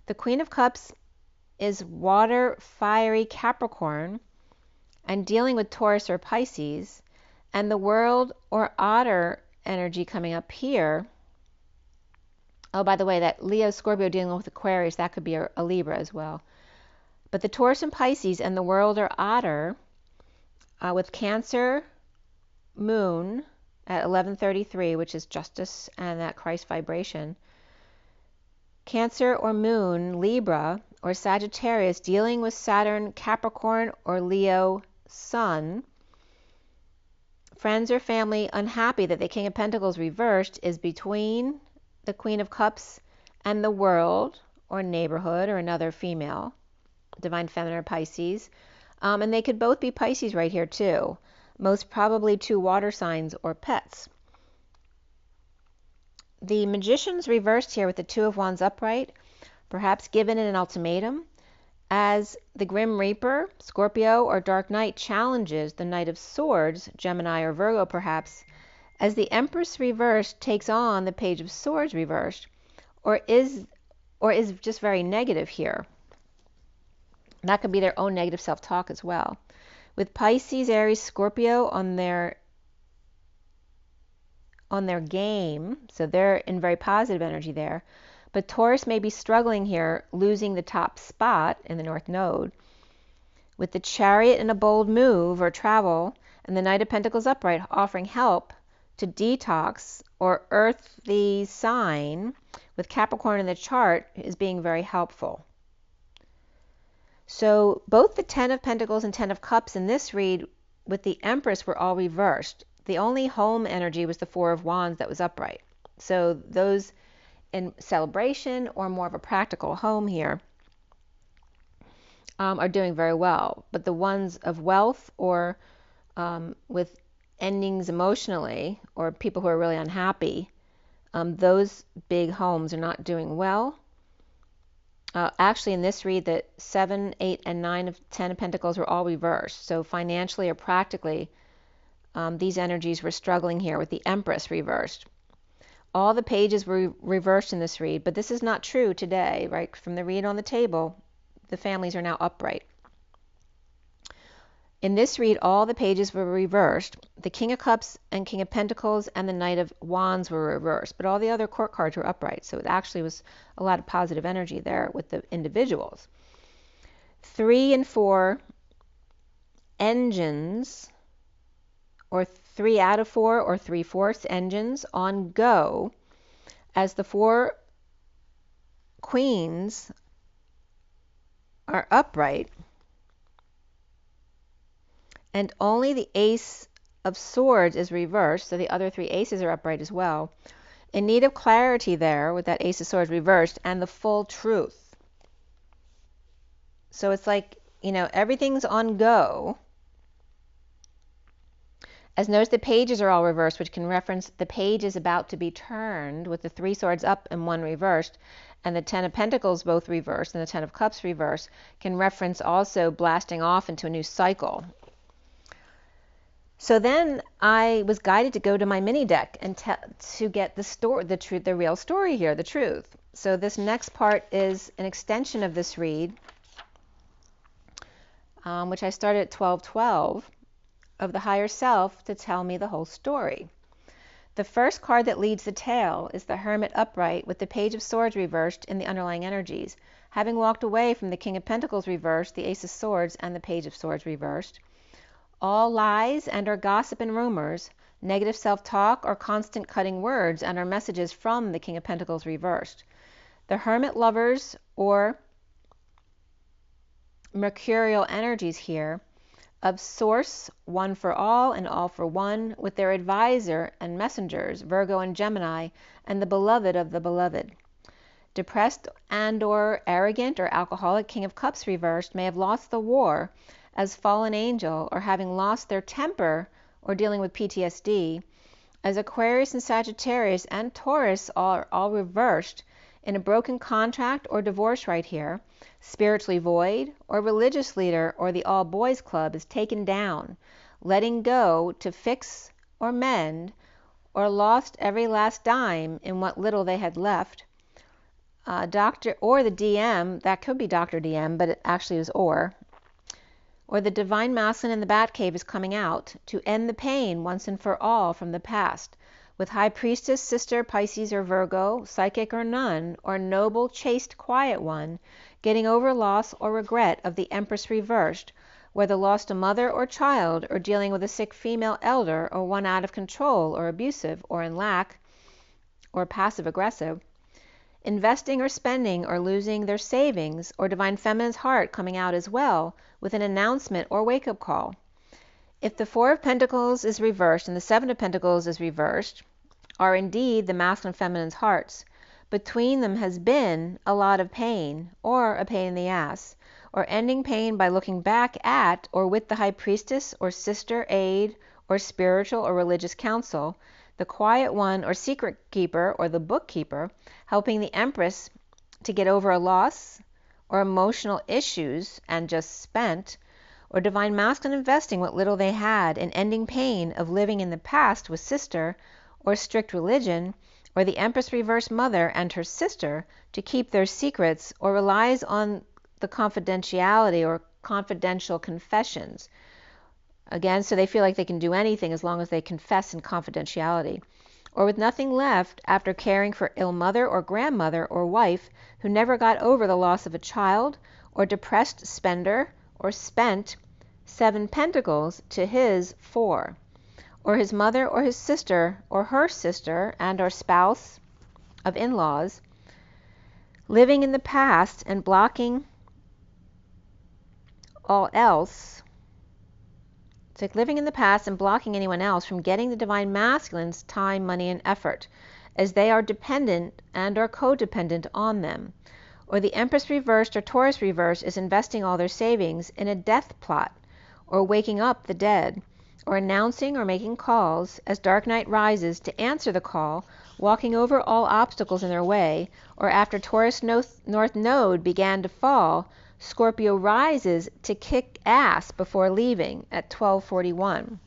The Queen of Cups is water, fiery Capricorn and dealing with Taurus or Pisces, and the World or Otter energy coming up here. Oh, by the way, that Leo, Scorpio dealing with Aquarius, that could be a Libra as well. But the Taurus and Pisces and the World or Otter with Cancer, Moon at 1133, which is Justice and that Christ vibration. Cancer or Moon, Libra or Sagittarius dealing with Saturn, Capricorn or Leo, Sun. Friends or family unhappy that the King of Pentacles reversed is between the Queen of Cups and the World or neighborhood or another female, divine feminine or Pisces. And they could both be Pisces right here too. Most probably two water signs or pets. The Magician's reversed here with the Two of Wands upright, perhaps given in an ultimatum, as the Grim Reaper, Scorpio or Dark Knight challenges the Knight of Swords, Gemini or Virgo perhaps, as the Empress reversed takes on the Page of Swords reversed, or is just very negative here. That could be their own negative self-talk as well. With Pisces, Aries, Scorpio on their game, so they're in very positive energy there. But Taurus may be struggling here, losing the top spot in the North Node. With the Chariot in a bold move or travel, and the Knight of Pentacles upright offering help to detox or earthly sign, with Capricorn in the chart is being very helpful. So both the Ten of Pentacles and Ten of Cups in this read with the Empress were all reversed. The only home energy was the Four of Wands that was upright. So those in celebration or more of a practical home here are doing very well. But the ones of wealth or with endings emotionally, or people who are really unhappy, those big homes are not doing well. Actually, in this read, the 7, 8, and 9 of 10 of Pentacles were all reversed. So financially or practically, these energies were struggling here with the Empress reversed. All the pages were reversed in this read, but this is not true today, right? From the read on the table, the families are now upright. In this read, all the pages were reversed. The King of Cups and King of Pentacles and the Knight of Wands were reversed, but all the other court cards were upright. So it actually was a lot of positive energy there with the individuals. 3 and 4 engines, or 3 out of 4 or 3/4 engines on go, as the 4 queens are upright, and only the Ace of Swords is reversed, so the other 3 aces are upright as well. In need of clarity there with that Ace of Swords reversed and the full truth. So it's like, everything's on go. As notice, the pages are all reversed, which can reference the page is about to be turned with the 3 swords up and 1 reversed, and the 10 of Pentacles both reversed and the 10 of Cups reversed, can reference also blasting off into a new cycle. So then I was guided to go to my mini deck and to get the story, the truth, the real story here, the truth. So this next part is an extension of this read, which I started at 12:12, of the higher self to tell me the whole story. The first card that leads the tale is the Hermit upright with the Page of Swords reversed in the underlying energies. Having walked away from the King of Pentacles reversed, the Ace of Swords, and the Page of Swords reversed. All lies and or gossip and rumors, negative self-talk or constant cutting words and or messages from the King of Pentacles reversed. The Hermit lovers or mercurial energies here of Source, one for all and all for one, with their advisor and messengers, Virgo and Gemini, and the beloved of the beloved. Depressed and or arrogant or alcoholic King of Cups reversed may have lost the war as fallen angel, or having lost their temper or dealing with PTSD, as Aquarius and Sagittarius and Taurus are all reversed in a broken contract or divorce right here. Spiritually void or religious leader or the all boys club is taken down, letting go to fix or mend, or lost every last dime in what little they had left. Doctor or the DM, that could be Dr. DM, but it actually is or the divine masculine in the Batcave is coming out to end the pain once and for all from the past, with High Priestess, Sister, Pisces or Virgo, Psychic or none, or noble, chaste, quiet one, getting over loss or regret of the Empress reversed, whether lost a mother or child, or dealing with a sick female elder, or one out of control or abusive, or in lack, or passive-aggressive, investing or spending or losing their savings, or divine feminine's heart coming out as well with an announcement or wake-up call. If the 4 of Pentacles is reversed and the 7 of Pentacles is reversed, are indeed the masculine and feminine's hearts, between them has been a lot of pain, or a pain in the ass, or ending pain by looking back at or with the High Priestess or Sister aid or spiritual or religious counsel, the quiet one or secret keeper or the bookkeeper, helping the Empress to get over a loss or emotional issues and just spent, or divine masculine investing what little they had in ending pain of living in the past with Sister or strict religion, or the Empress reverse mother and her sister to keep their secrets, or relies on the confidentiality or confidential confessions. Again, so they feel like they can do anything as long as they confess in confidentiality. Or with nothing left after caring for ill mother or grandmother or wife who never got over the loss of a child, or depressed spender or spent 7 Pentacles to his 4, or his mother or his sister or her sister and or spouse of in-laws, living in the past and blocking all else. It's like living in the past and blocking anyone else from getting the divine masculine's time, money, and effort, as they are dependent and are codependent on them. Or the Empress reversed or Taurus reversed is investing all their savings in a death plot, or waking up the dead, or announcing or making calls as dark night rises to answer the call, walking over all obstacles in their way, or after Taurus North Node began to fall, Scorpio rises to kick ass before leaving at 12:41.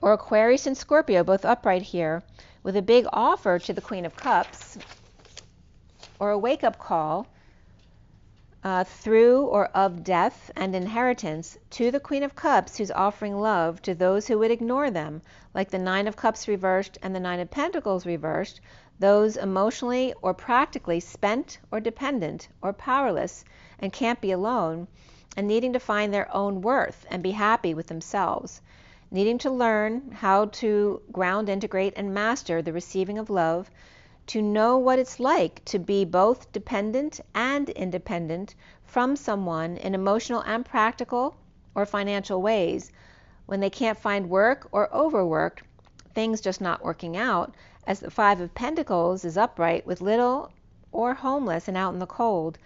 Or Aquarius and Scorpio both upright here with a big offer to the Queen of Cups, or a wake-up call through or of death and inheritance to the Queen of Cups, who's offering love to those who would ignore them, like the Nine of Cups reversed and the Nine of Pentacles reversed, those emotionally or practically spent or dependent or powerless and can't be alone, and needing to find their own worth and be happy with themselves, needing to learn how to ground, integrate, and master the receiving of love, to know what it's like to be both dependent and independent from someone in emotional and practical or financial ways, when they can't find work or overworked, things just not working out, as the Five of Pentacles is upright with little or homeless and out in the cold,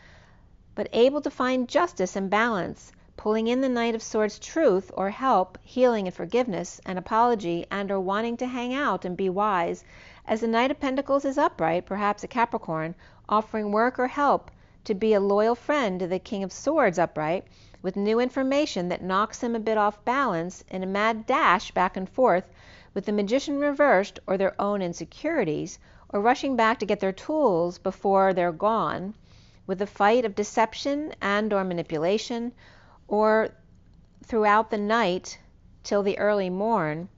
but able to find justice and balance, pulling in the Knight of Swords truth or help, healing and forgiveness and apology, and or wanting to hang out and be wise, as the Knight of Pentacles is upright, perhaps a Capricorn, offering work or help to be a loyal friend to the King of Swords upright, with new information that knocks them a bit off balance in a mad dash back and forth with the Magician reversed or their own insecurities, or rushing back to get their tools before they're gone, with the fight of deception and or manipulation, or throughout the night till the early morn.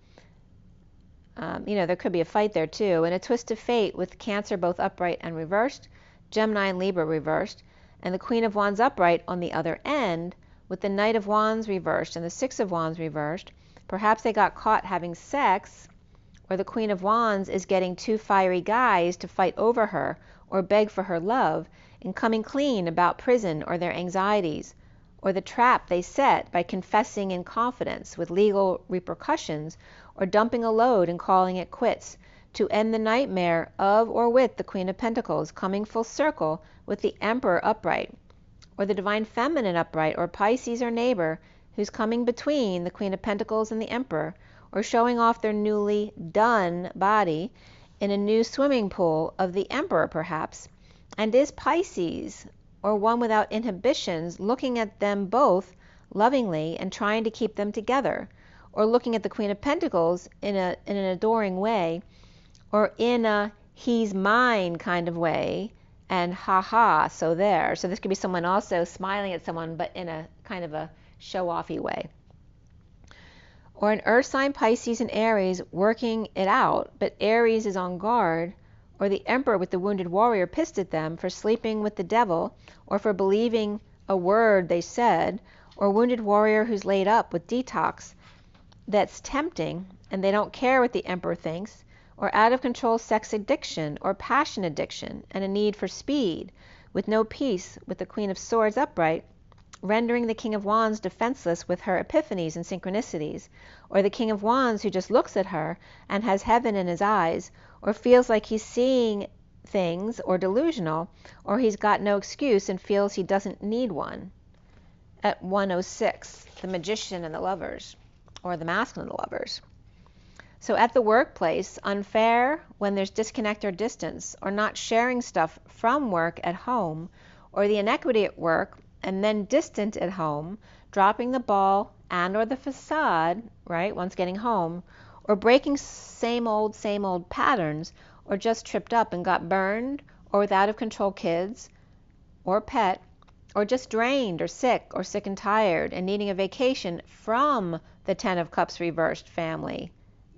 There could be a fight there too, and a twist of fate with Cancer both upright and reversed, Gemini and Libra reversed, and the Queen of Wands upright on the other end with the Knight of Wands reversed and the Six of Wands reversed. Perhaps they got caught having sex, or the Queen of Wands is getting two fiery guys to fight over her or beg for her love, and coming clean about prison or their anxieties, or the trap they set by confessing in confidence with legal repercussions, or dumping a load and calling it quits, to end the nightmare of or with the Queen of Pentacles coming full circle with the Emperor upright, or the Divine Feminine upright, or Pisces or neighbor who's coming between the Queen of Pentacles and the Emperor, or showing off their newly done body in a new swimming pool of the Emperor perhaps, and is Pisces, or one without inhibitions, looking at them both lovingly and trying to keep them together, or looking at the Queen of Pentacles in an adoring way, or in a he's mine kind of way, and ha, so there. So this could be someone also smiling at someone, but in a kind of a show-offy way. Or an earth sign, Pisces and Aries, working it out, but Aries is on guard, or the Emperor with the wounded warrior pissed at them for sleeping with the devil, or for believing a word they said, or wounded warrior who's laid up with detox that's tempting, and they don't care what the Emperor thinks, or out of control sex addiction or passion addiction and a need for speed, with no peace with the Queen of Swords upright, rendering the King of Wands defenseless with her epiphanies and synchronicities, or the King of Wands who just looks at her and has heaven in his eyes, or feels like he's seeing things, or delusional, or he's got no excuse and feels he doesn't need one. At 106, the Magician and the Lovers, or the Masculine and the Lovers. So at the workplace, unfair when there's disconnect or distance, or not sharing stuff from work at home, or the inequity at work and then distant at home, dropping the ball and or the facade, right, once getting home, or breaking same old patterns, or just tripped up and got burned, or with out of control kids or pet, or just drained or sick and tired and needing a vacation from the Ten of Cups reversed family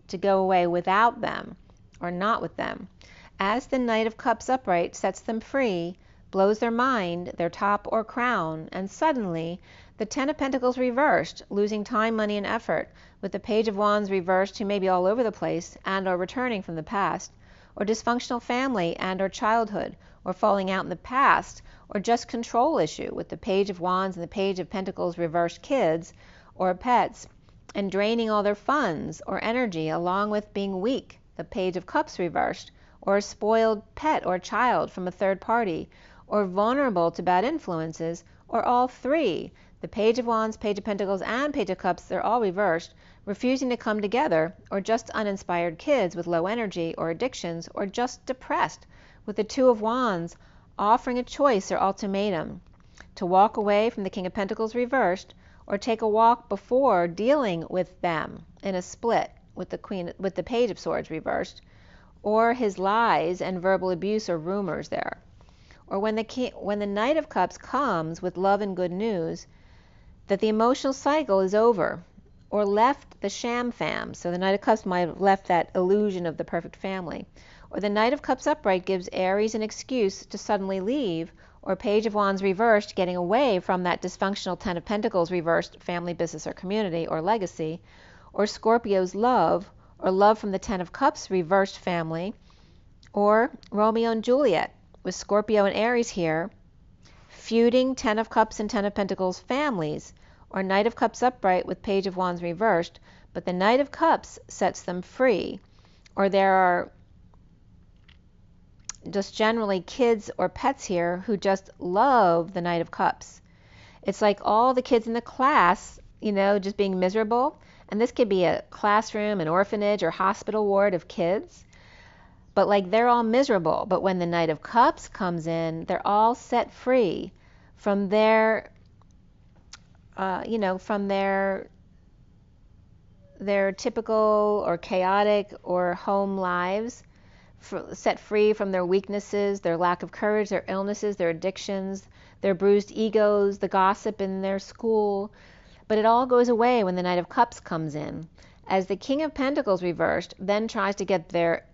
to go away without them or not with them, as the Knight of Cups upright sets them free, blows their mind, their top or crown, and suddenly the Ten of Pentacles reversed, losing time, money, and effort, with the Page of Wands reversed, who may be all over the place and are returning from the past, or dysfunctional family and or childhood, or falling out in the past, or just control issue with the Page of Wands and the Page of Pentacles reversed kids or pets, and draining all their funds or energy, along with being weak, the Page of Cups reversed, or a spoiled pet or child from a third party, or vulnerable to bad influences, or all three. The Page of Wands, Page of Pentacles, and Page of Cups, they're all reversed, refusing to come together, or just uninspired kids with low energy or addictions, or just depressed, with the Two of Wands offering a choice or ultimatum to walk away from the King of Pentacles reversed, or take a walk before dealing with them in a split with the Page of Swords reversed, or his lies and verbal abuse or rumors there. Or when the Knight of Cups comes with love and good news, that the emotional cycle is over, or left the sham fam. So the Knight of Cups might have left that illusion of the perfect family. Or the Knight of Cups upright gives Aries an excuse to suddenly leave, or Page of Wands reversed getting away from that dysfunctional Ten of Pentacles reversed family, business, or community, or legacy. Or Scorpio's love, or love from the Ten of Cups reversed family. Or Romeo and Juliet, with Scorpio and Aries here, feuding Ten of Cups and Ten of Pentacles families, or Knight of Cups upright with Page of Wands reversed, but the Knight of Cups sets them free. Or there are just generally kids or pets here who just love the Knight of Cups. It's like all the kids in the class, just being miserable. And this could be a classroom, an orphanage, or hospital ward of kids. But like they're all miserable. But when the Knight of Cups comes in, they're all set free from their, from their typical or chaotic or home lives, set free from their weaknesses, their lack of courage, their illnesses, their addictions, their bruised egos, the gossip in their school. But it all goes away when the Knight of Cups comes in, as the King of Pentacles reversed then tries to get their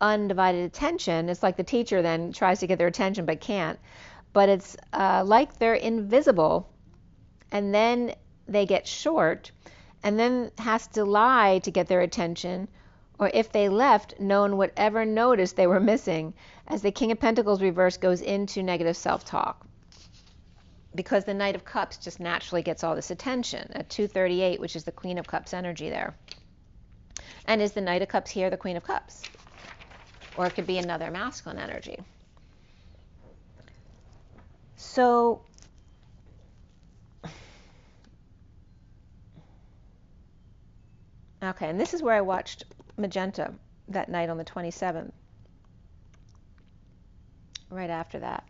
undivided attention. It's like the teacher then tries to get their attention but can't. But it's like they're invisible, and then they get short, and then has to lie to get their attention, or if they left, no one would ever notice they were missing, as the King of Pentacles reversed goes into negative self-talk. Because the Knight of Cups just naturally gets all this attention at 238, which is the Queen of Cups energy there. And is the Knight of Cups here the Queen of Cups? Or it could be another masculine energy. So, okay, and this is where I watched Magenta that night on the 27th. Right after that.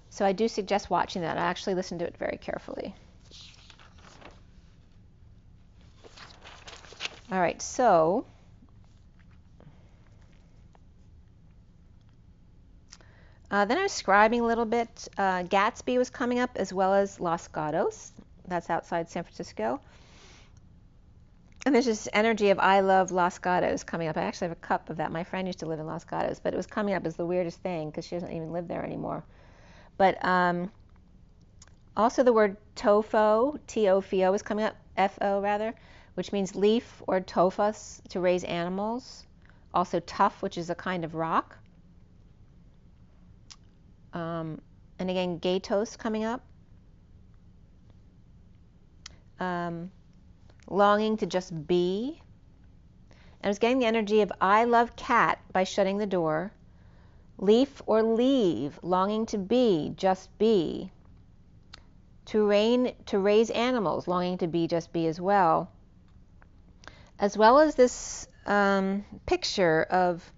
So I do suggest watching that. I actually listened to it very carefully. All right, so then I was scribing a little bit. Gatsby was coming up, as well as Los Gatos. That's outside San Francisco. And there's this energy of I love Los Gatos coming up. I actually have a cup of that. My friend used to live in Los Gatos, but it was coming up as the weirdest thing because she doesn't even live there anymore. But also the word tofo, T-O-F-O, is coming up, F-O rather, which means leaf or tofus, to raise animals. Also tuff, which is a kind of rock. And again, gatos coming up. Longing to just be. And I was getting the energy of I love cat by shutting the door. Leaf or leave, longing to be, just be. To raise animals, longing to be, just be as well. As well as this picture of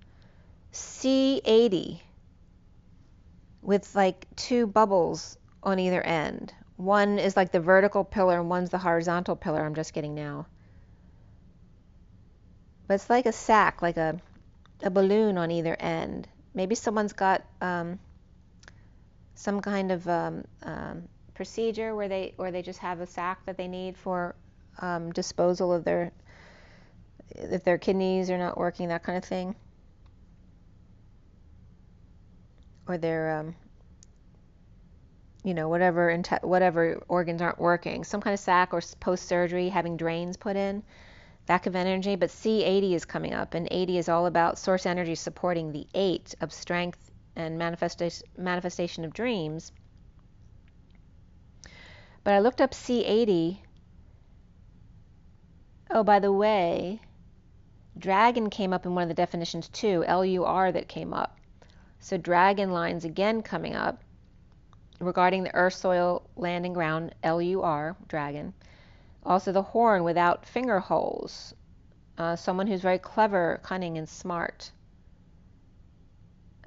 C80 with like two bubbles on either end. One is like the vertical pillar and one's the horizontal pillar I'm just getting now. But it's like a sack, like a balloon on either end. Maybe someone's got some kind of procedure where they just have a sack that they need for disposal of if their kidneys are not working, that kind of thing. Or their whatever organs aren't working, some kind of sac, or post-surgery having drains put in, that kind of energy. But C80 is coming up, and 80 is all about source energy supporting the 8 of strength and manifestation of dreams. But I looked up C80. Oh, by the way, Dragon came up in one of the definitions too, L-U-R that came up. So dragon lines again coming up regarding the earth, soil, land, and ground, L-U-R, dragon. Also the horn without finger holes, someone who's very clever, cunning, and smart.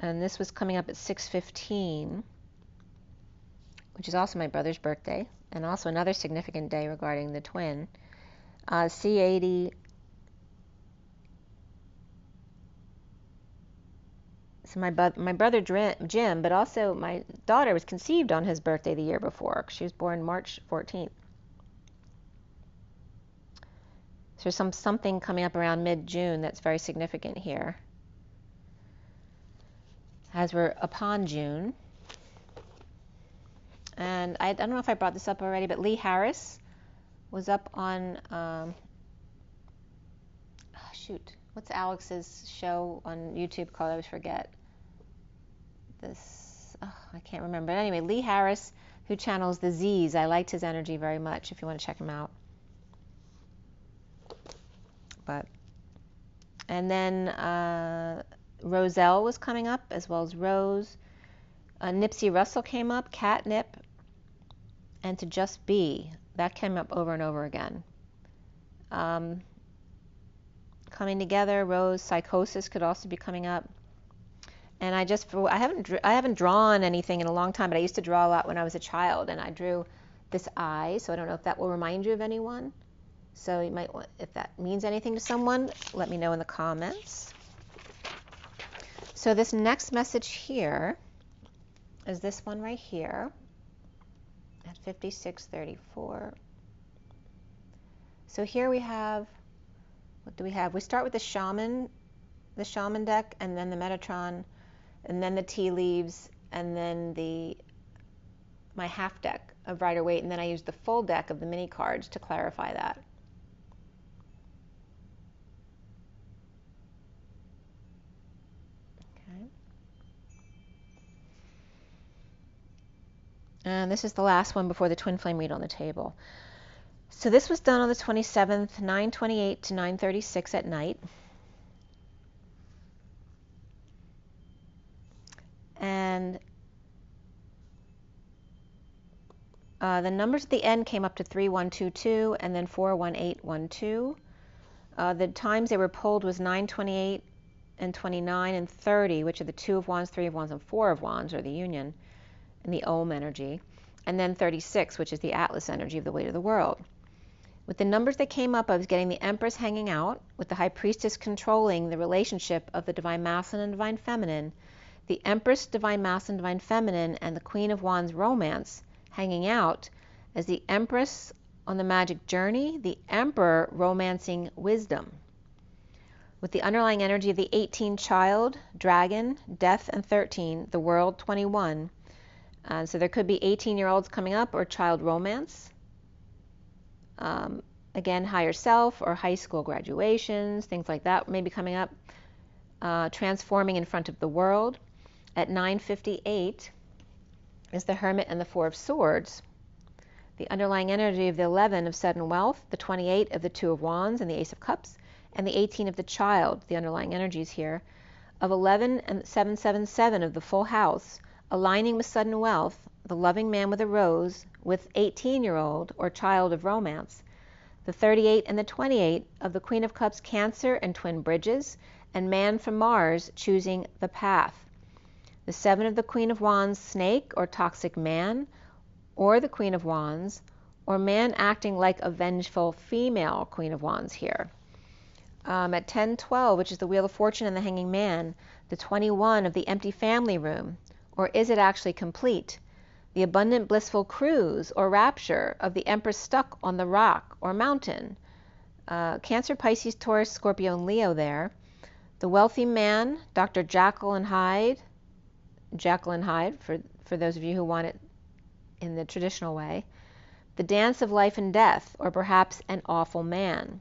And this was coming up at 6:15, which is also my brother's birthday, and also another significant day regarding the twin. C80. So my brother Jim, but also my daughter was conceived on his birthday the year before. She was born March 14th. So there's something coming up around mid-June that's very significant here, as we're upon June. And I don't know if I brought this up already, but Lee Harris was up on, shoot, what's Alex's show on YouTube called? I always forget. I can't remember. But anyway, Lee Harris, who channels the Z's. I liked his energy very much if you want to check him out. And then Roselle was coming up, as well as Rose. Nipsey Russell came up, Catnip, and To Just Be. That came up over and over again. Coming together, Rose, Psychosis could also be coming up. And I haven't drawn anything in a long time, but I used to draw a lot when I was a child, and I drew this eye, so I don't know if that will remind you of anyone. So you might want, if that means anything to someone, let me know in the comments. So this next message here is this one right here at 5634. So here we have, what do we have? We start with the shaman deck, and then the Metatron, and then the tea leaves, and then my half deck of Rider-Waite, and then I use the full deck of the mini cards to clarify that. Okay. And this is the last one before the twin flame read on the table. So this was done on the 27th, 9:28 to 9:36 at night. And the numbers at the end came up to 3122 and then 41812. The times they were pulled was 9:28 and 29 and 30, which are the 2 of Wands, 3 of Wands, and 4 of Wands, or the union, and the Om energy. And then 36, which is the Atlas energy of the weight of the world. With the numbers that came up, I was getting the Empress hanging out, with the High Priestess controlling the relationship of the Divine Masculine and Divine Feminine, the Empress, Divine Masculine, Divine Feminine, and the Queen of Wands romance hanging out as the Empress on the magic journey, the Emperor romancing wisdom. With the underlying energy of the 18 child, dragon, death, and 13, the world, 21. So there could be 18-year-olds coming up or child romance. Again, higher self or high school graduations, things like that may be coming up. Transforming in front of the world. At 9:58 is the Hermit and the 4 of Swords. The underlying energy of the 11 of sudden wealth, the 28 of the 2 of Wands and the Ace of Cups, and the 18 of the Child, the underlying energies here, of 11 and 777 of the full house, aligning with sudden wealth, the loving man with a rose, with 18-year-old or child of romance, the 38 and the 28 of the Queen of Cups, Cancer, and twin bridges, and man from Mars choosing the path. The 7 of the Queen of Wands, snake or toxic man, or the Queen of Wands, or man acting like a vengeful female Queen of Wands here. At 10:12, which is the Wheel of Fortune and the Hanging Man, the 21 of the empty family room, or is it actually complete? The abundant blissful cruise or rapture of the Empress stuck on the rock or mountain. Cancer, Pisces, Taurus, Scorpio, and Leo there. The wealthy man, Dr. Jekyll and Hyde for those of you who want it in the traditional way. The dance of life and death, or perhaps an awful man.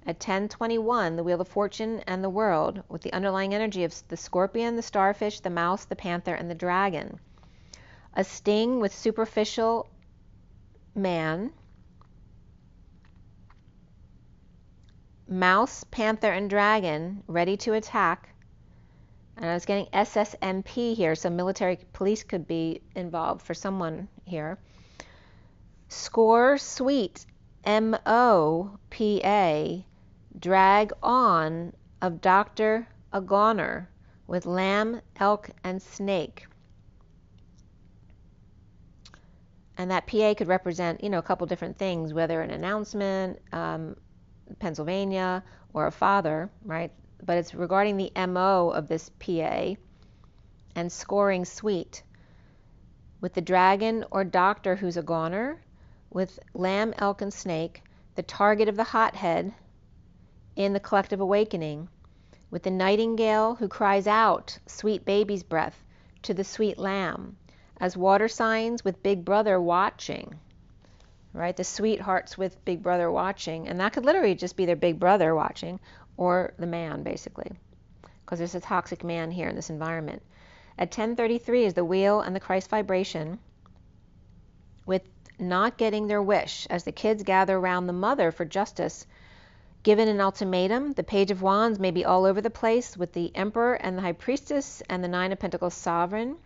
At 10:21, the Wheel of Fortune and the World, with the underlying energy of the Scorpion, the Starfish, the Mouse, the Panther, and the Dragon. A sting with superficial man. mouse, panther, and dragon ready to attack. And I was getting SSMP here, so military police could be involved for someone here. Score, sweet, M-O-P-A, drag on of Dr. a goner with lamb, elk, and snake. And that PA could represent, a couple different things, whether an announcement, Pennsylvania, or a father, right? But it's regarding the MO of this PA and scoring sweet. With the dragon or doctor who's a goner, with lamb, elk, and snake, the target of the hothead in the collective awakening, with the nightingale who cries out, sweet baby's breath, to the sweet lamb, as water signs with Big Brother watching, right? The sweethearts with Big Brother watching, and that could literally just be their Big Brother watching, or the man, basically, because there's a toxic man here in this environment. At 10:33 is the wheel and the Christ vibration, with not getting their wish, as the kids gather around the mother for justice. Given an ultimatum, the Page of Wands may be all over the place, with the Emperor and the High Priestess and the Nine of Pentacles sovereign.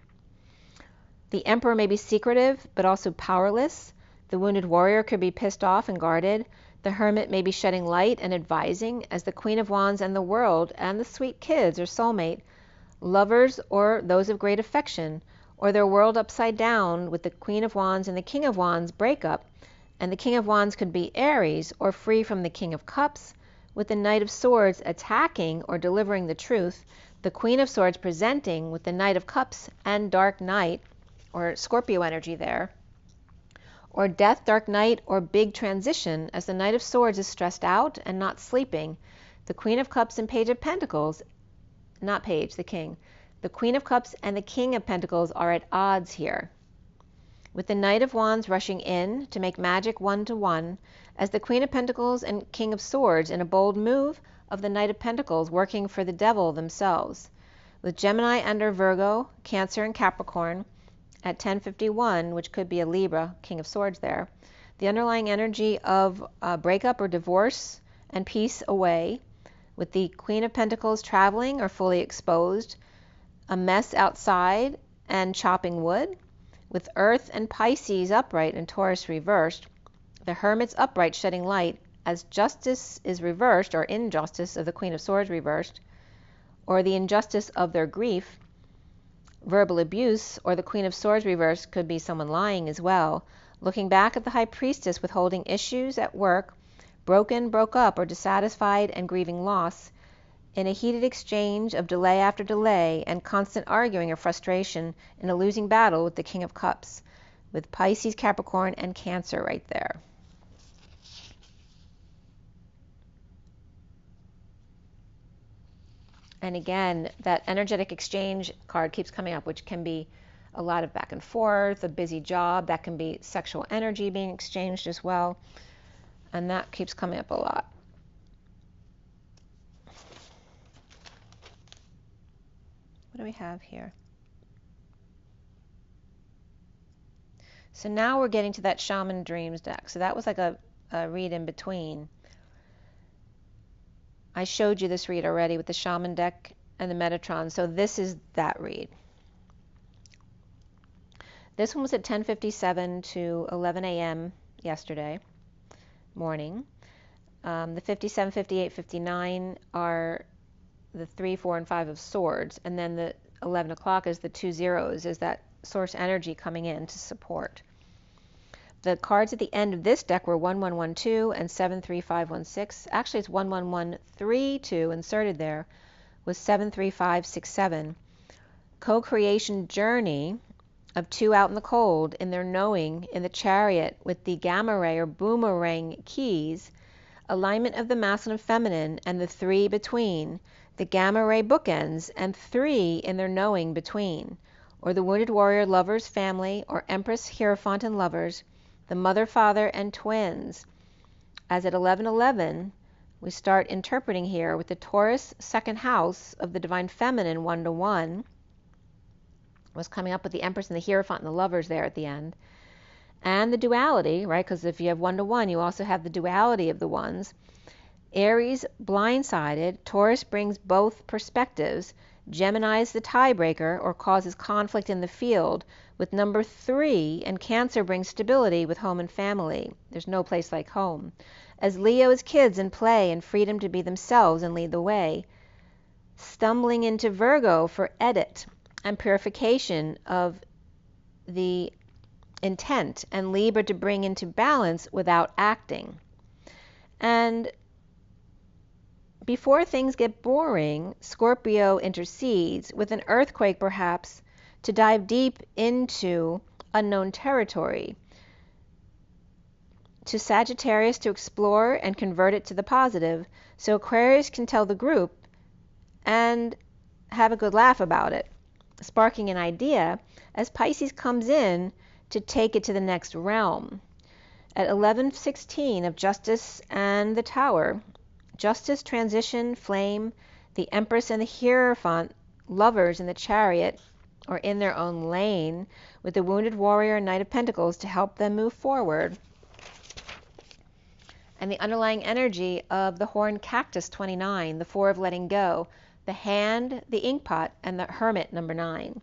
The Emperor may be secretive, but also powerless. The wounded warrior could be pissed off and guarded. The Hermit may be shedding light and advising, as the Queen of Wands and the world and the sweet kids or soulmate, lovers or those of great affection, or their world upside down with the Queen of Wands and the King of Wands break up, and the King of Wands could be Aries or free from the King of Cups, with the Knight of Swords attacking or delivering the truth, the Queen of Swords presenting with the Knight of Cups and Dark Knight, or Scorpio energy there, or Death, Dark Knight, or Big Transition, as the Knight of Swords is stressed out and not sleeping. The Queen of Cups and Page of Pentacles, not Page, the King, the Queen of Cups and the King of Pentacles are at odds here, with the Knight of Wands rushing in to make magic one-to-one, as the Queen of Pentacles and King of Swords in a bold move of the Knight of Pentacles working for the devil themselves, with Gemini under Virgo, Cancer, and Capricorn at 10:51, which could be a Libra, King of Swords there. The underlying energy of breakup or divorce and peace away, with the Queen of Pentacles traveling or fully exposed, a mess outside and chopping wood, with Earth and Pisces upright and Taurus reversed, the Hermit's upright shedding light as justice is reversed, or injustice of the Queen of Swords reversed, or the injustice of their grief, verbal abuse, or the Queen of Swords reversed could be someone lying as well, looking back at the High Priestess withholding issues at work, broken, broke up, or dissatisfied and grieving loss, in a heated exchange of delay after delay and constant arguing or frustration in a losing battle with the King of Cups, with Pisces, Capricorn, and Cancer right there. And again, that energetic exchange card keeps coming up, which can be a lot of back and forth, a busy job. That can be sexual energy being exchanged as well. And that keeps coming up a lot. What do we have here? So now we're getting to that Shaman Dreams deck. So that was like a read in between. I showed you this read already with the Shaman deck and the Metatron. So this is that read. This one was at 10:57 to 11 a.m. yesterday morning. The 57, 58, 59 are the 3, 4, and 5 of swords, and then the 11 o'clock is the 2 zeros, is that source energy coming in to support. The cards at the end of this deck were 1112 and 73516. Actually, it's 11132 inserted there with 73567. Co-creation journey of two out in the cold in their knowing in the Chariot with the gamma ray or boomerang keys, alignment of the masculine and feminine, and the 3 between, the gamma ray bookends, and 3 in their knowing between, or the wounded warrior, lovers, family, or Empress, Hierophant, and lovers, the mother, father, and twins. As at 11:11, we start interpreting here with the Taurus second house of the divine feminine 1-to-1 was coming up with the Empress and the Hierophant and the lovers there at the end, and the duality, right? Because if you have 1-to-1, you also have the duality of the ones. Aries blindsided, Taurus brings both perspectives, Gemini is the tiebreaker or causes conflict in the field with number 3, and Cancer brings stability with home and family. There's no place like home. As Leo is kids and play and freedom to be themselves and lead the way. Stumbling into Virgo for edit and purification of the intent, and Libra to bring into balance without acting. And before things get boring, Scorpio intercedes with an earthquake perhaps to dive deep into unknown territory. To Sagittarius to explore and convert it to the positive, so Aquarius can tell the group and have a good laugh about it, sparking an idea as Pisces comes in to take it to the next realm. At 11:16 of Justice and the Tower, Justice, transition, flame, the Empress and the Hierophant, lovers in the chariot or in their own lane, with the wounded warrior and Knight of Pentacles to help them move forward. And the underlying energy of the Horned Cactus 29, the 4 of letting go, the Hand, the Inkpot, and the Hermit number 9.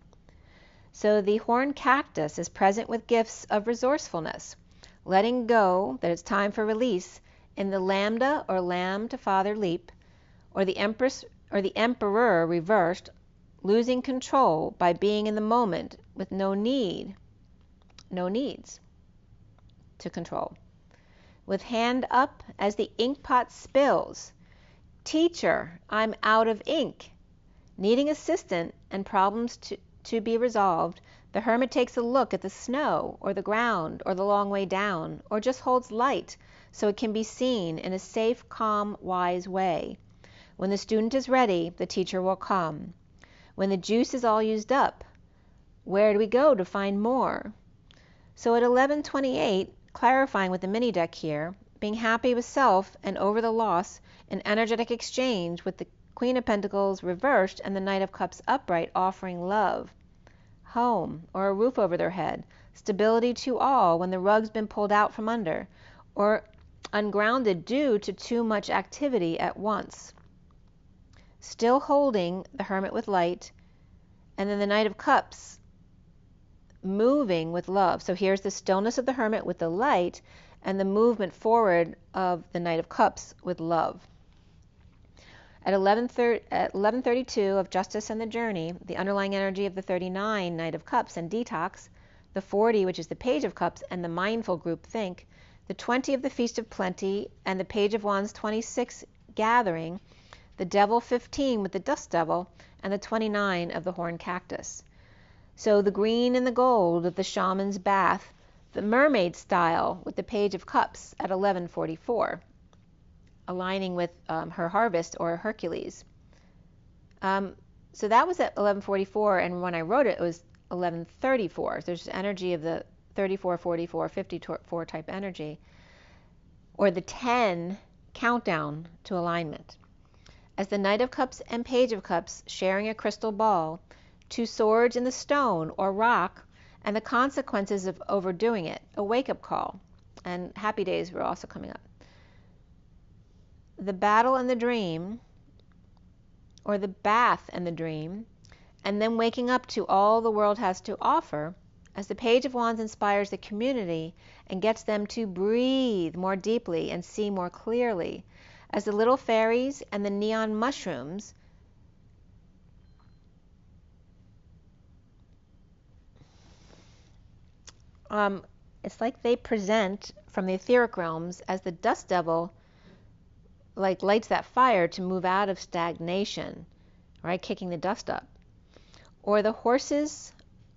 So the Horned Cactus is present with gifts of resourcefulness, letting go that it's time for release in the Lambda or Lamb to Father leap, or the Empress or the Emperor reversed, losing control by being in the moment with no needs to control. With hand up as the inkpot spills. Teacher, I'm out of ink. Needing assistant and problems to be resolved, the Hermit takes a look at the snow or the ground or the long way down, or just holds light so it can be seen in a safe, calm, wise way. When the student is ready, the teacher will come. When the juice is all used up, where do we go to find more? So at 11:28, clarifying with the mini deck here, being happy with self and over the loss, an energetic exchange with the Queen of Pentacles reversed and the Knight of Cups upright, offering love, home, or a roof over their head, stability to all when the rug's been pulled out from under, or ungrounded due to too much activity at once. Still holding the Hermit with light, and then the Knight of Cups moving with love. So here's the stillness of the Hermit with the light, and the movement forward of the Knight of Cups with love. At 11:32 of Justice and the Journey, the underlying energy of the 39 Knight of Cups and Detox, the 40, which is the Page of Cups and the Mindful Group Think, the 20 of the Feast of Plenty, and the Page of Wands 26 Gathering, the Devil 15 with the Dust Devil, and the 29 of the Horned Cactus. So the green and the gold of the Shaman's Bath, the Mermaid style with the Page of Cups at 11:44, aligning with her harvest or Hercules. So that was at 11:44, and when I wrote it, it was 11:34. So there's energy of the 34, 44, 54 type energy, or the 10 countdown to alignment. As the Knight of Cups and Page of Cups sharing a crystal ball, 2 swords in the stone or rock, and the consequences of overdoing it, a wake-up call, and happy days were also coming up. The battle and the dream, or the bath and the dream, and then waking up to all the world has to offer, as the Page of Wands inspires the community and gets them to breathe more deeply and see more clearly, as the little fairies and the neon mushrooms it's like they present from the etheric realms as the Dust Devil like lights that fire to move out of stagnation, right, kicking the dust up. Or the horse's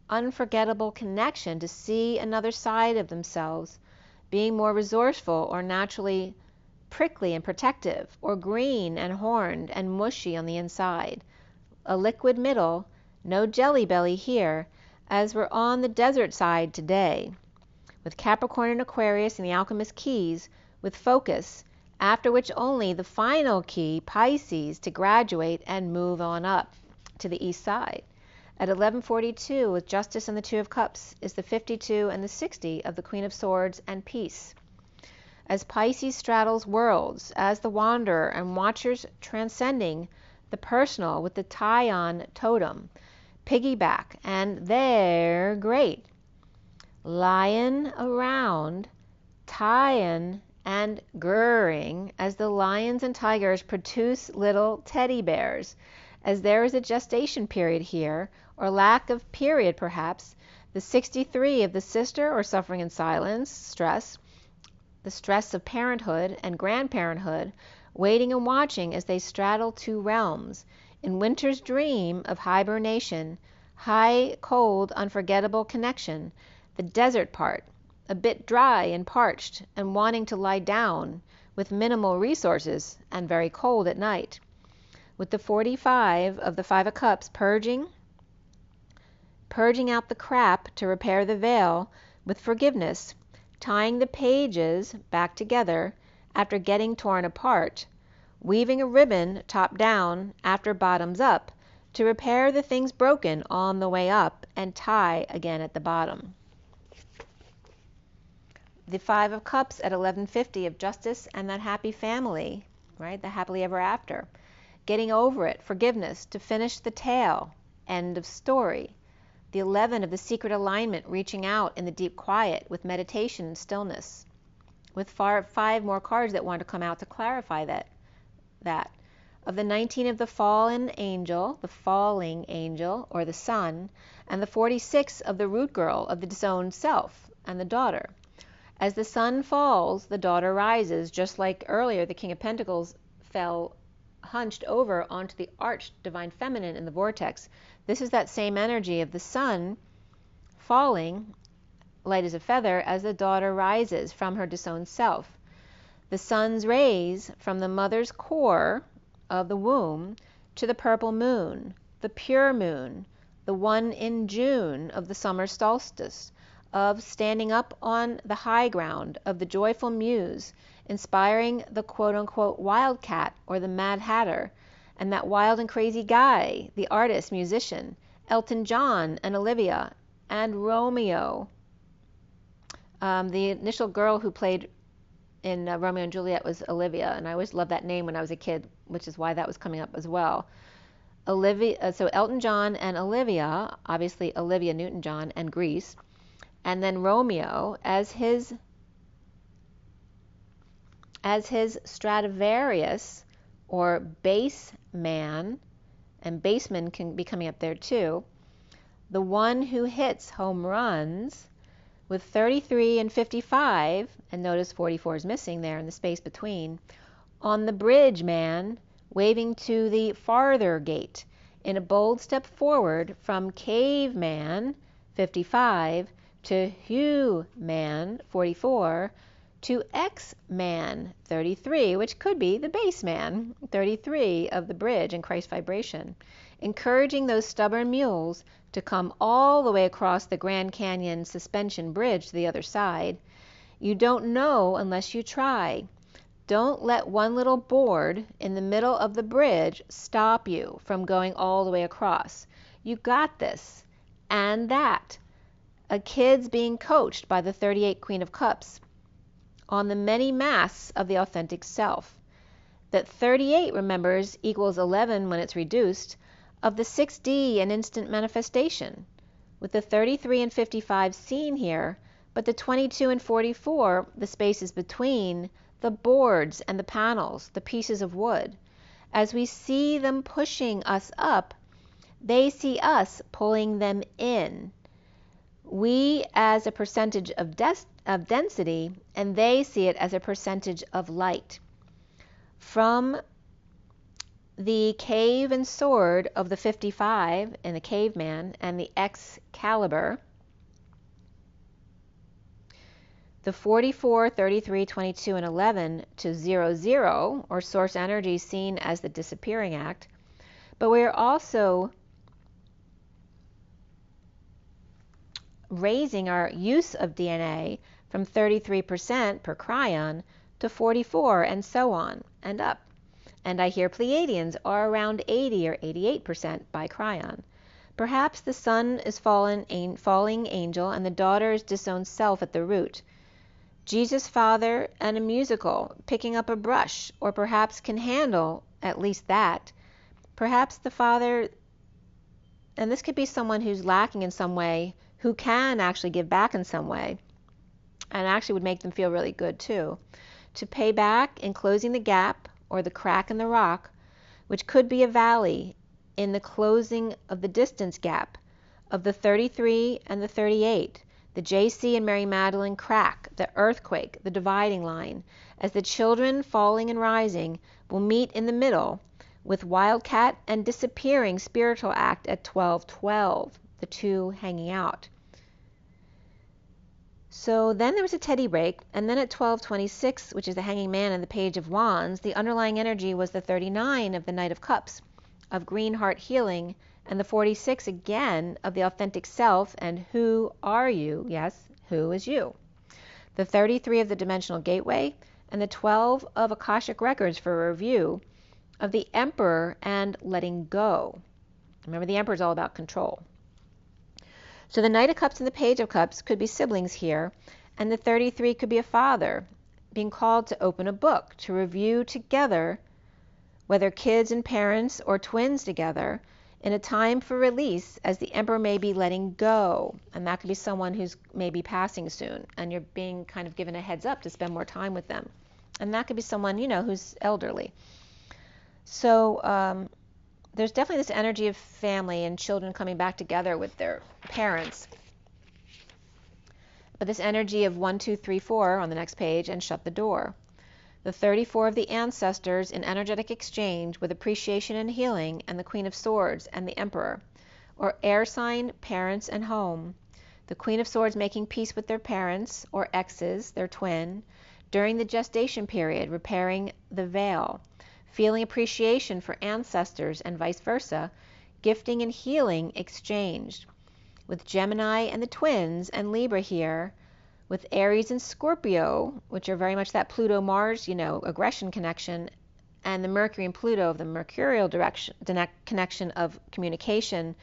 unforgettable connection to see another side of themselves, being more resourceful or naturally prickly and protective, or green and horned and mushy on the inside. A liquid middle, no jelly belly here, as we're on the desert side today, with Capricorn and Aquarius and the Alchemist keys, with focus, after which only the final key, Pisces, to graduate and move on up to the east side. At 11:42, with Justice and the 2 of Cups, is the 52 and the 60 of the Queen of Swords and Peace. as Pisces straddles worlds, as the wanderer and watchers transcending the personal with the tie-on totem, piggyback, and they're great. Lion around, tie-in and grrring as the lions and tigers produce little teddy bears. As there is a gestation period here, or lack of period perhaps, the 63 of the sister or suffering in silence, stress, the stress of parenthood and grandparenthood, waiting and watching as they straddle two realms. In winter's dream of hibernation, high, cold, unforgettable connection, the desert part, a bit dry and parched and wanting to lie down with minimal resources and very cold at night. With the 45 of the 5 of Cups purging out the crap to repair the veil with forgiveness, tying the pages back together after getting torn apart, weaving a ribbon top down after bottoms up to repair the things broken on the way up and tie again at the bottom. The 5 of Cups at 1150 of justice and that happy family, right? The happily ever after. Getting over it, forgiveness, to finish the tale, end of story. The 11 of the secret alignment, reaching out in the deep quiet with meditation and stillness. With 5 more cards that want to come out to clarify that. Of the 19 of the falling angel, or the sun, and the 46 of the root girl of the disowned self and the daughter. As the sun falls, the daughter rises, just like earlier the King of Pentacles fell hunched over onto the arched divine feminine in the vortex. This is that same energy of the sun falling, light as a feather, as the daughter rises from her disowned self. The sun's rays from the mother's core of the womb to the purple moon, the pure moon, the one in June of the summer solstice, of standing up on the high ground of the joyful muse, inspiring the quote-unquote wildcat or the Mad Hatter, and that wild and crazy guy, the artist, musician, Elton John and Olivia, and Romeo. The initial girl who played in Romeo and Juliet was Olivia, and I always loved that name when I was a kid, which is why that was coming up as well. Olivia, so Elton John and Olivia, obviously Olivia Newton-John and Grease, and then Romeo as his Stradivarius or bass man, and bassman can be coming up there too, the one who hits home runs with 33 and 55, and notice 44 is missing there in the space between, on the bridge man, waving to the farther gate in a bold step forward from caveman 55 to Human 44 to X-Man 33, which could be the base man 33 of the bridge in Christ vibration, encouraging those stubborn mules to come all the way across the Grand Canyon suspension bridge to the other side. You don't know unless you try. Don't let one little board in the middle of the bridge stop you from going all the way across. You got this and that. A kid's being coached by the 38 Queen of Cups on the many masks of the authentic self. That 38, remembers, equals 11 when it's reduced, of the 6D and instant manifestation, with the 33 and 55 seen here, but the 22 and 44, the spaces between, the boards and the panels, the pieces of wood. As we see them pushing us up, they see us pulling them in. We as a percentage of density, and they see it as a percentage of light. From the cave and sword of the 55 and the caveman and the Excalibur, the 44, 33, 22, and 11 to 00, or source energy seen as the disappearing act. But we're also raising our use of DNA from 33% per cryon to 44, and so on and up. And I hear Pleiadians are around 80 or 88% by cryon. Perhaps the sun is falling angel and the daughter is disowned self at the root. Jesus father and a musical, picking up a brush, or perhaps can handle at least that. Perhaps the father, and this could be someone who's lacking in some way, who can actually give back in some way, and actually would make them feel really good too. To pay back in closing the gap or the crack in the rock, which could be a valley in the closing of the distance gap of the 33 and the 38, the JC and Mary Magdalene crack, the earthquake, the dividing line, as the children falling and rising will meet in the middle with Wildcat and disappearing spiritual act at 12:12, the two hanging out. So then there was a teddy break, and then at 12:26, which is the Hanging Man and the Page of Wands, the underlying energy was the 39 of the Knight of Cups, of Green Heart Healing, and the 46 again of the Authentic Self, and who are you? Yes, who is you? The 33 of the Dimensional Gateway, and the 12 of Akashic Records for a review of the Emperor and letting go. Remember, the Emperor is all about control. So the Knight of Cups and the Page of Cups could be siblings here, and the 33 could be a father being called to open a book, to review together, whether kids and parents or twins together, in a time for release, as the Emperor may be letting go. And that could be someone who's maybe passing soon, and you're being kind of given a heads up to spend more time with them. And that could be someone, who's elderly. So there's definitely this energy of family and children coming back together with their parents. But this energy of 1, 2, 3, 4 on the next page, and shut the door. The 34 of the ancestors in energetic exchange with appreciation and healing, and the Queen of Swords and the Emperor, or air sign, parents, and home. The Queen of Swords making peace with their parents, or exes, their twin, during the gestation period, repairing the veil. Feeling appreciation for ancestors and vice versa, gifting and healing exchanged. With Gemini and the twins and Libra here, with Aries and Scorpio, which are very much that Pluto-Mars, aggression connection, and the Mercury and Pluto of the mercurial connection of communication.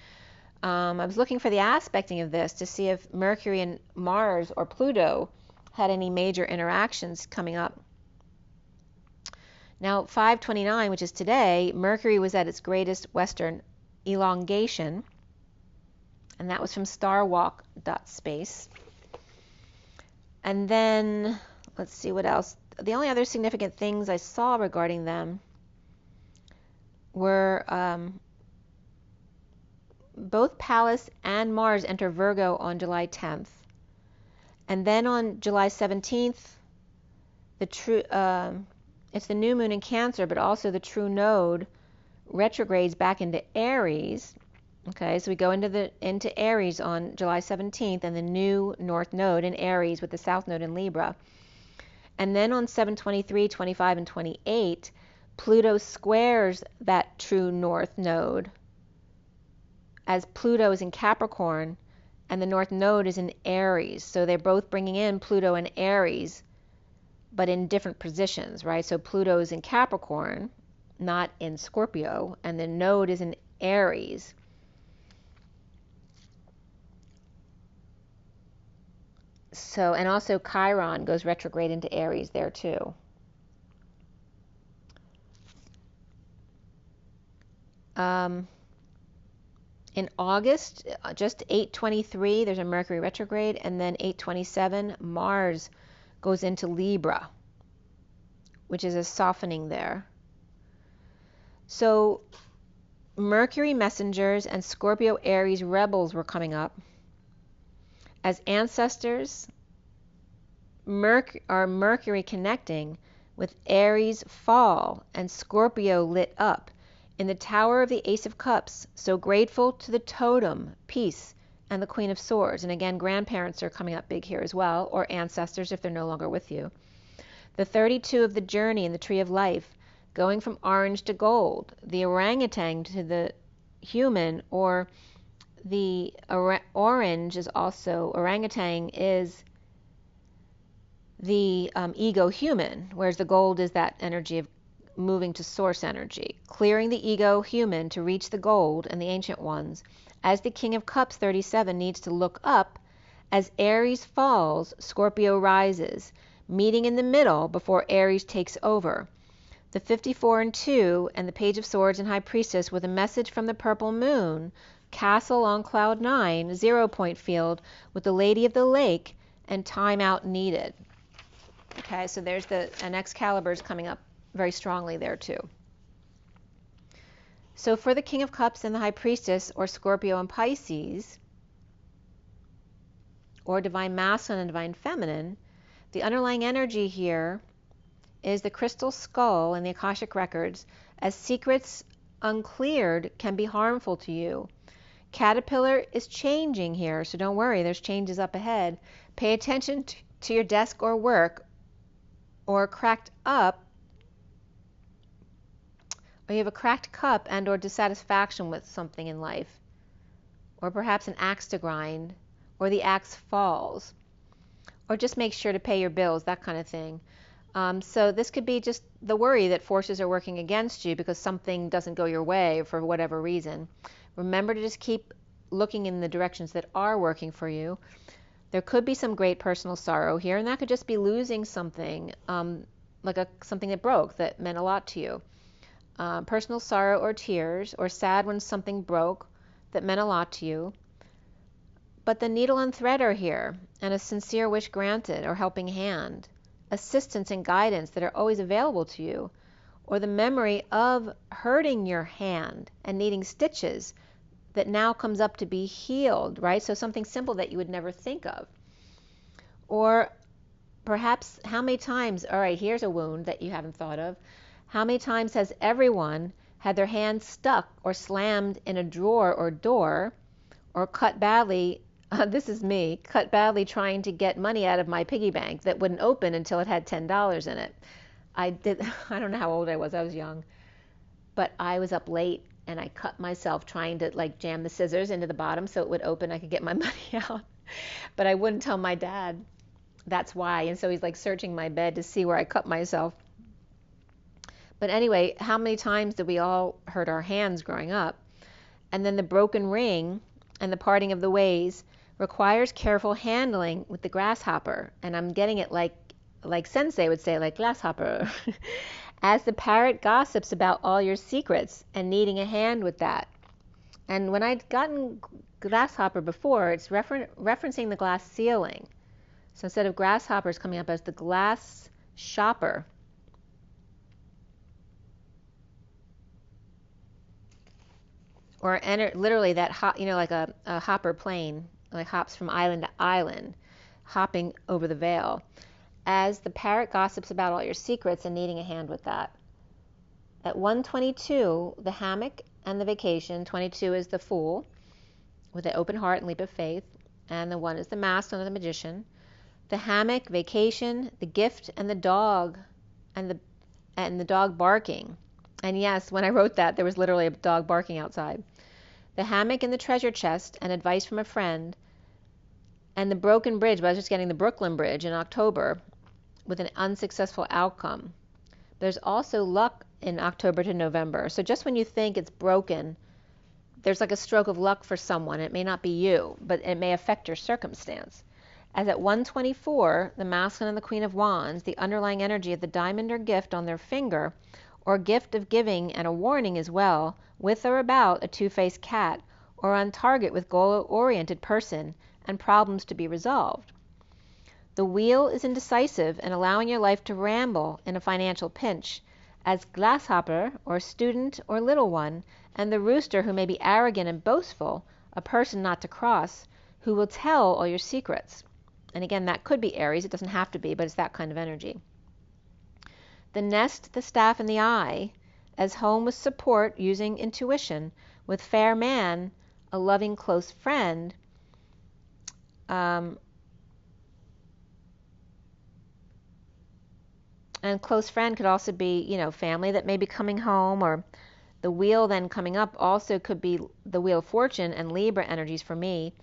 I was looking for the aspecting of this to see if Mercury and Mars or Pluto had any major interactions coming up. Now, 5/29, which is today, Mercury was at its greatest western elongation, and that was from starwalk.space. And then, let's see what else. The only other significant things I saw regarding them were both Pallas and Mars enter Virgo on July 10th. And then on July 17th, it's the new moon in Cancer, but also the true node retrogrades back into Aries. Okay, so we go into Aries on July 17th, and the new North Node in Aries with the South Node in Libra. And then on 7/23, 25, and 28, Pluto squares that true North Node, as Pluto is in Capricorn and the North Node is in Aries. So they're both bringing in Pluto and Aries, but in different positions, right? So Pluto is in Capricorn, not in Scorpio, and the node is in Aries. So, and also Chiron goes retrograde into Aries there too. In August, just 8/23, there's a Mercury retrograde, and then 8/27, Mars goes into Libra, which is a softening there. So Mercury messengers and Scorpio Aries rebels were coming up. As ancestors, Mercury connecting with Aries fall and Scorpio lit up in the Tower of the Ace of Cups, so grateful to the totem, peace, and the Queen of Swords. And again, grandparents are coming up big here as well, or ancestors if they're no longer with you. The 32 of the journey in the Tree of Life, going from orange to gold, the orangutan to the human, or the orange is also, orangutan is the ego human, whereas the gold is that energy of moving to source energy, clearing the ego human to reach the gold and the ancient ones. As the King of Cups 37 needs to look up, as Aries falls, Scorpio rises, meeting in the middle before Aries takes over. The 54 and 2 and the Page of Swords and High Priestess with a message from the purple moon, castle on cloud 9, 0 point field with the Lady of the Lake, and time out needed. Okay, so there's and Excalibur is coming up very strongly there too. So for the King of Cups and the High Priestess, or Scorpio and Pisces, or Divine Masculine and Divine Feminine, the underlying energy here is the crystal skull in the Akashic Records, as secrets uncleared can be harmful to you. Caterpillar is changing here, so don't worry, there's changes up ahead. Pay attention to your desk or work, or cracked up, or you have a cracked cup and or dissatisfaction with something in life, or perhaps an axe to grind, or the axe falls, or just make sure to pay your bills, that kind of thing. So this could be just the worry that forces are working against you because something doesn't go your way for whatever reason. Remember to just keep looking in the directions that are working for you. There could be some great personal sorrow here, and that could just be losing something, like something that broke that meant a lot to you. Personal sorrow or tears, or sad when something broke that meant a lot to you. But the needle and thread are here, and a sincere wish granted, or helping hand, assistance and guidance that are always available to you, or the memory of hurting your hand and needing stitches that now comes up to be healed, right? So something simple that you would never think of. Or perhaps how many times, all right, here's a wound that you haven't thought of. How many times has everyone had their hands stuck or slammed in a drawer or door, or cut badly, this is me, cut badly trying to get money out of my piggy bank that wouldn't open until it had $10 in it. I don't know how old I was young, but I was up late and I cut myself trying to like jam the scissors into the bottom so it would open, I could get my money out. But I wouldn't tell my dad that's why, and so he's like searching my bed to see where I cut myself. But anyway, how many times did we all hurt our hands growing up? And then the broken ring and the parting of the ways requires careful handling with the grasshopper. And I'm getting it like Sensei would say, like grasshopper. As the parrot gossips about all your secrets and needing a hand with that. And when I'd gotten grasshopper before, it's referencing the glass ceiling. So instead of grasshopper, it's coming up as the glass shopper. Or literally that like a hopper plane, like hops from island to island, hopping over the veil. As the parrot gossips about all your secrets and needing a hand with that. At 122, the hammock and the vacation. 22 is the Fool, with an open heart and leap of faith. And the 1 is the Masculine, the Magician. The hammock, vacation, the gift, and the dog, and the dog barking. And yes, when I wrote that, there was literally a dog barking outside. The hammock and the treasure chest, and advice from a friend. And the broken bridge, but I was just getting the Brooklyn Bridge in October with an unsuccessful outcome. There's also luck in October to November. So just when you think it's broken, there's like a stroke of luck for someone. It may not be you, but it may affect your circumstance. As at 124, the Masculine and the Queen of Wands, the underlying energy of the diamond or gift on their finger, or gift of giving and a warning as well, with or about a two-faced cat, or on target with goal-oriented person and problems to be resolved. The wheel is indecisive and allowing your life to ramble in a financial pinch, as grasshopper, or student, or little one, and the rooster who may be arrogant and boastful, a person not to cross, who will tell all your secrets. And again, that could be Aries, it doesn't have to be, but it's that kind of energy. The nest, the staff, and the eye, as home with support using intuition, with fair man, a loving close friend, and close friend could also be, family that may be coming home, or the wheel then coming up also could be the Wheel of Fortune and Libra energies for me,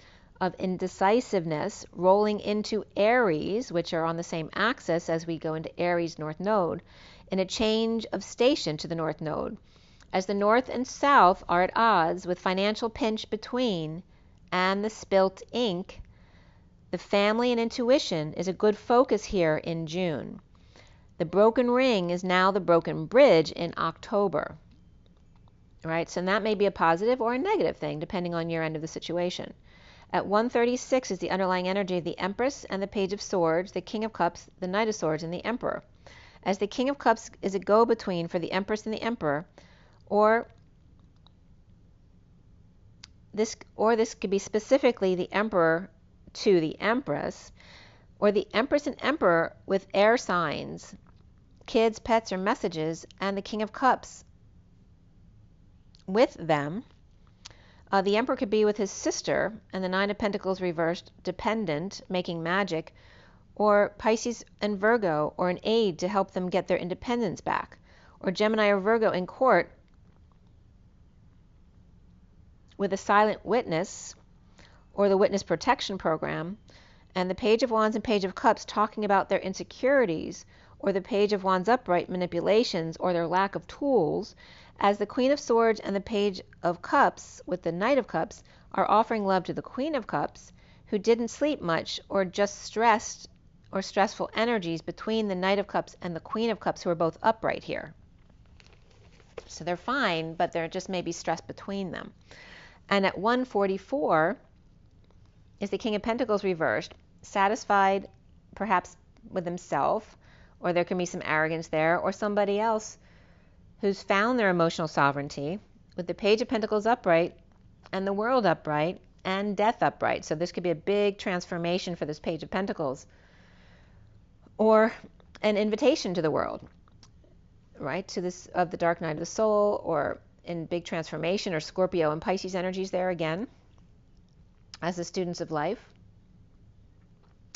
of indecisiveness rolling into Aries, which are on the same axis as we go into Aries North Node, in a change of station to the North Node, as the North and South are at odds with financial pinch between, and the spilt ink, The family and intuition is a good focus here in June. The broken ring is now the broken bridge in October. Right? So that may be a positive or a negative thing, depending on your end of the situation. At 136 is the underlying energy of the Empress and the Page of Swords, the King of Cups, the Knight of Swords, and the Emperor. As the King of Cups is a go-between for the Empress and the Emperor, or this could be specifically the Emperor to the Empress, or the Empress and Emperor with air signs, kids, pets, or messages, and the King of Cups with them. The Emperor could be with his sister, and the Nine of Pentacles reversed, dependent, making magic, or Pisces and Virgo, or an aide to help them get their independence back, or Gemini or Virgo in court with a silent witness, or the Witness Protection Program, and the Page of Wands and Page of Cups talking about their insecurities, or the Page of Wands upright manipulations, or their lack of tools, as the Queen of Swords and the Page of Cups with the Knight of Cups are offering love to the Queen of Cups, who didn't sleep much or just stressed or stressful energies between the Knight of Cups and the Queen of Cups, who are both upright here. So they're fine, but there just may be stress between them. And at 144 is the King of Pentacles reversed, satisfied perhaps with himself, or there can be some arrogance there, or somebody else who's found their emotional sovereignty, with the Page of Pentacles upright and the World upright and Death upright. So this could be a big transformation for this Page of Pentacles, or an invitation to the world, right, to this of the dark night of the soul, or in big transformation, or Scorpio and Pisces energies there again as the students of life.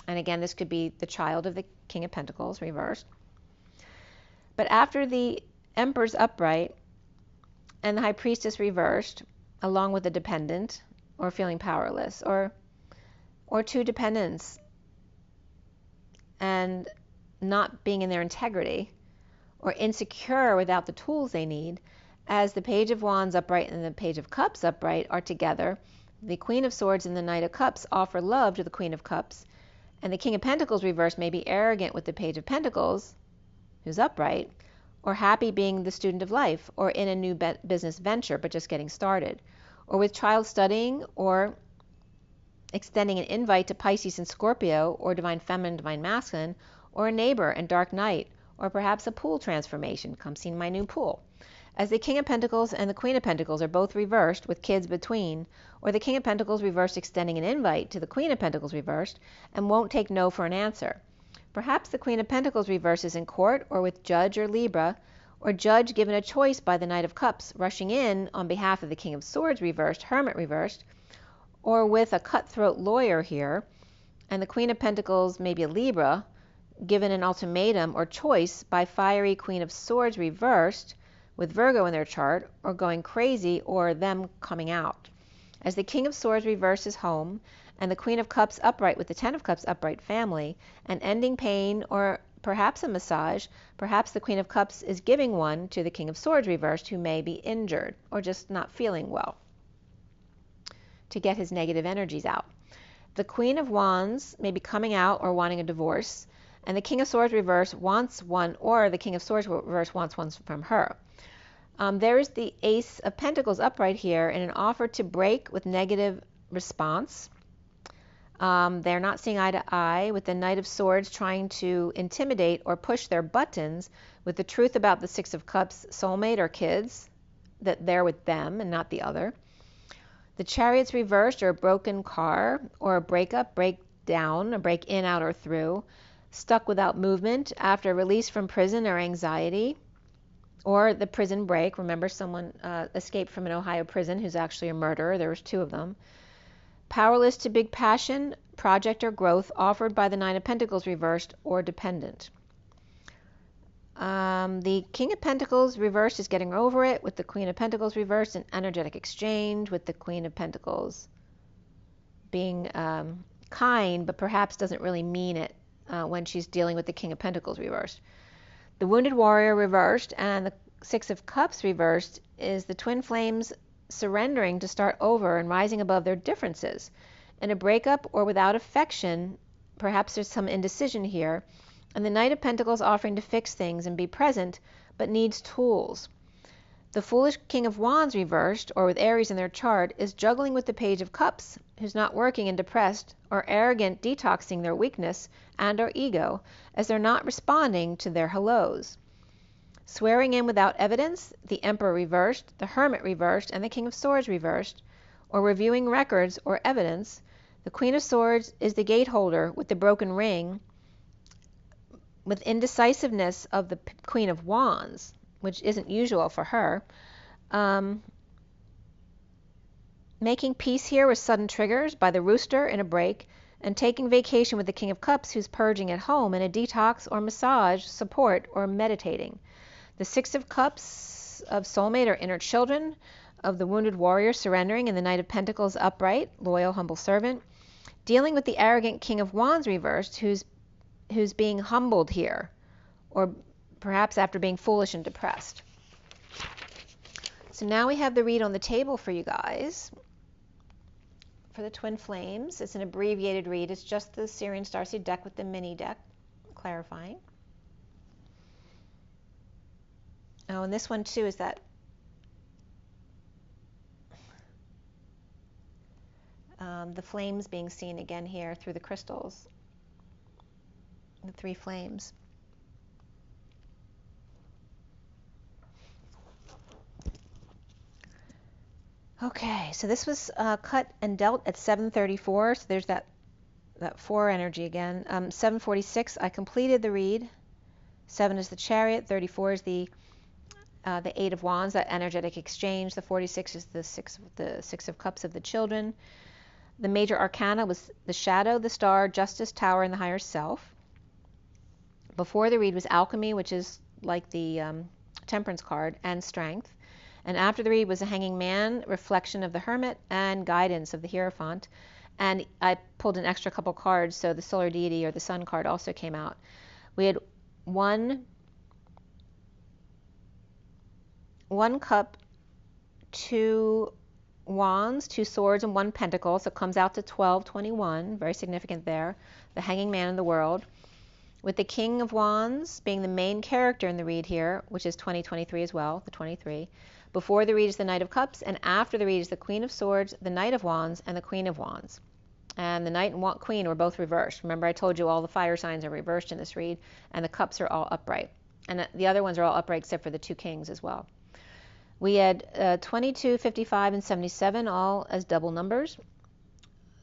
And again, this could be the child of the King of Pentacles reversed. But after the Emperor's upright and the High Priestess reversed, along with the dependent, or feeling powerless, or two dependents and not being in their integrity, or insecure without the tools they need, as the Page of Wands upright and the Page of Cups upright are together, the Queen of Swords and the Knight of Cups offer love to the Queen of Cups, and the King of Pentacles reversed may be arrogant with the Page of Pentacles, who's upright, or happy being the student of life, or in a new business venture but just getting started, or with child studying, or extending an invite to Pisces and Scorpio, or Divine Feminine, Divine Masculine, or a neighbor and Dark Night, or perhaps a pool transformation. Come see my new pool. As the King of Pentacles and the Queen of Pentacles are both reversed with kids between, or the King of Pentacles reversed extending an invite to the Queen of Pentacles reversed and won't take no for an answer. Perhaps the Queen of Pentacles reverses in court, or with Judge or Libra, or Judge given a choice by the Knight of Cups rushing in on behalf of the King of Swords reversed, Hermit reversed, or with a cutthroat lawyer here, and the Queen of Pentacles, maybe a Libra, given an ultimatum or choice by fiery Queen of Swords reversed with Virgo in their chart, or going crazy, or them coming out. As the King of Swords reverses home, and the Queen of Cups upright with the Ten of Cups upright family, and ending pain, or perhaps a massage, perhaps the Queen of Cups is giving one to the King of Swords reversed, who may be injured or just not feeling well, to get his negative energies out. The Queen of Wands may be coming out or wanting a divorce, and the King of Swords reverse wants one, or the King of Swords reverse wants one from her. There is the Ace of Pentacles upright here in an offer to break with negative response. They're not seeing eye to eye, with the Knight of Swords trying to intimidate or push their buttons with the truth about the Six of Cups soulmate or kids, that they're with them and not the other. The Chariot's reversed, or a broken car, or a breakup, breakdown, a break in, out, or through, stuck without movement after release from prison or anxiety, or the prison break. Remember, someone escaped from an Ohio prison who's actually a murderer. There was 2 of them. Powerless to big passion, project, or growth offered by the Nine of Pentacles reversed, or dependent. The King of Pentacles reversed is getting over it, with the Queen of Pentacles reversed, an energetic exchange, with the Queen of Pentacles being kind, but perhaps doesn't really mean it when she's dealing with the King of Pentacles reversed. The Wounded Warrior reversed and the Six of Cups reversed is the twin flames surrendering to start over and rising above their differences In a breakup or without affection, perhaps there's some indecision here, and the Knight of Pentacles offering to fix things and be present, but needs tools. The foolish King of Wands reversed, or with Aries in their chart, is juggling with the Page of Cups, who's not working and depressed, or arrogant, detoxing their weakness and or ego, as they're not responding to their hellos. Swearing in without evidence, the Emperor reversed, the Hermit reversed, and the King of Swords reversed, or reviewing records or evidence. The Queen of Swords is the gateholder with the broken ring, with indecisiveness of the Queen of Wands, which isn't usual for her. Making peace here with sudden triggers by the Rooster in a break, and taking vacation with the King of Cups, who's purging at home in a detox or massage, support, or meditating. The Six of Cups of soulmate or inner children, of the wounded warrior surrendering, and the Knight of Pentacles upright, loyal, humble servant. Dealing with the arrogant King of Wands reversed, who's being humbled here, or perhaps after being foolish and depressed. So now we have the read on the table for you guys. For the Twin Flames, it's an abbreviated read. It's just the SIRIAN Starseed deck with the mini deck clarifying. Oh, and this one too is that the flames being seen again here through the crystals, the three flames. Okay, so this was cut and dealt at 7:34, so there's that 4 energy again. 7:46, I completed the read. 7 is the Chariot, 34 is the 8 of Wands, that energetic exchange. The 46 is the Six of Cups of the children. The major arcana was the Shadow, the Star, Justice, Tower, and the Higher Self. Before the read was Alchemy, which is like the Temperance card, and Strength. And after the read was a Hanging Man, Reflection of the Hermit, and Guidance of the Hierophant. And I pulled an extra couple cards, so the Solar Deity or the Sun card also came out. We had one cup, 2 wands, 2 swords, and 1 pentacle, so it comes out to 12/21, very significant there. The Hanging Man of the World, with the King of Wands being the main character in the read here, which is 2023 as well, the 23. Before the read is the Knight of Cups, and after the read is the Queen of Swords, the Knight of Wands, and the Queen of Wands. And the Knight and Queen were both reversed. Remember I told you all the fire signs are reversed in this read, and the cups are all upright. And the other ones are all upright except for the 2 kings as well. We had 22, 55, and 77 all as double numbers.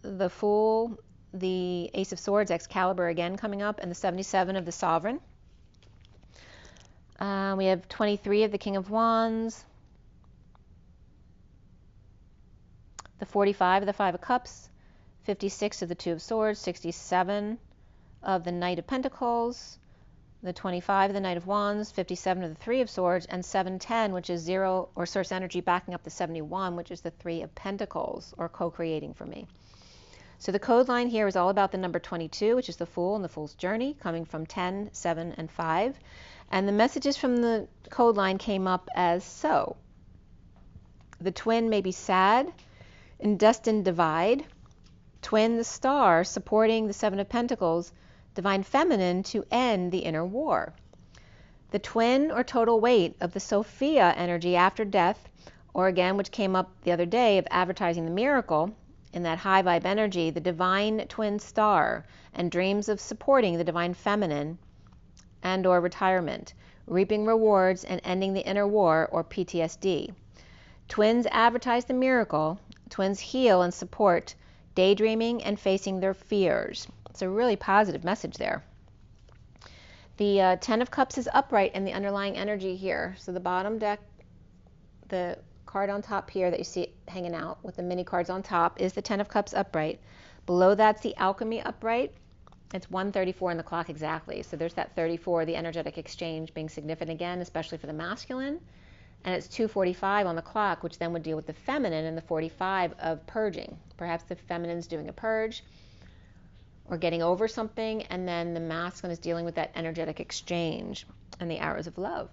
The Fool, the Ace of Swords, Excalibur again coming up, and the 77 of the Sovereign. We have 23 of the King of Wands, the 45 of the 5 of Cups, 56 of the 2 of Swords, 67 of the Knight of Pentacles, the 25 of the Knight of Wands, 57 of the 3 of Swords, and 710, which is 0 or source energy backing up the 71, which is the 3 of Pentacles, or co-creating for me. So the code line here is all about the number 22, which is the Fool and the Fool's Journey, coming from 10, 7, and 5. And the messages from the code line came up as so. The Twin may be sad, in destined divide. Twin, the Star, supporting the 7 of Pentacles, Divine Feminine, to end the inner war. The Twin or total weight of the Sophia energy after death, or again, which came up the other day, of advertising the miracle in that high vibe energy, the Divine Twin Star, and dreams of supporting the Divine Feminine and or retirement, reaping rewards and ending the inner war or PTSD. Twins advertise the miracle. Twins heal and support daydreaming and facing their fears. It's a really positive message there. The 10 of Cups is upright in the underlying energy here. So the bottom deck, the card on top here that you see hanging out with the mini cards on top, is the 10 of Cups upright. Below that's the Alchemy upright. It's 1:34 in the clock exactly. So there's that 34, the energetic exchange being significant again, especially for the masculine. And it's 2:45 on the clock, which then would deal with the feminine and the 45 of purging. Perhaps the feminine's doing a purge or getting over something, and then the masculine is dealing with that energetic exchange and the arrows of love.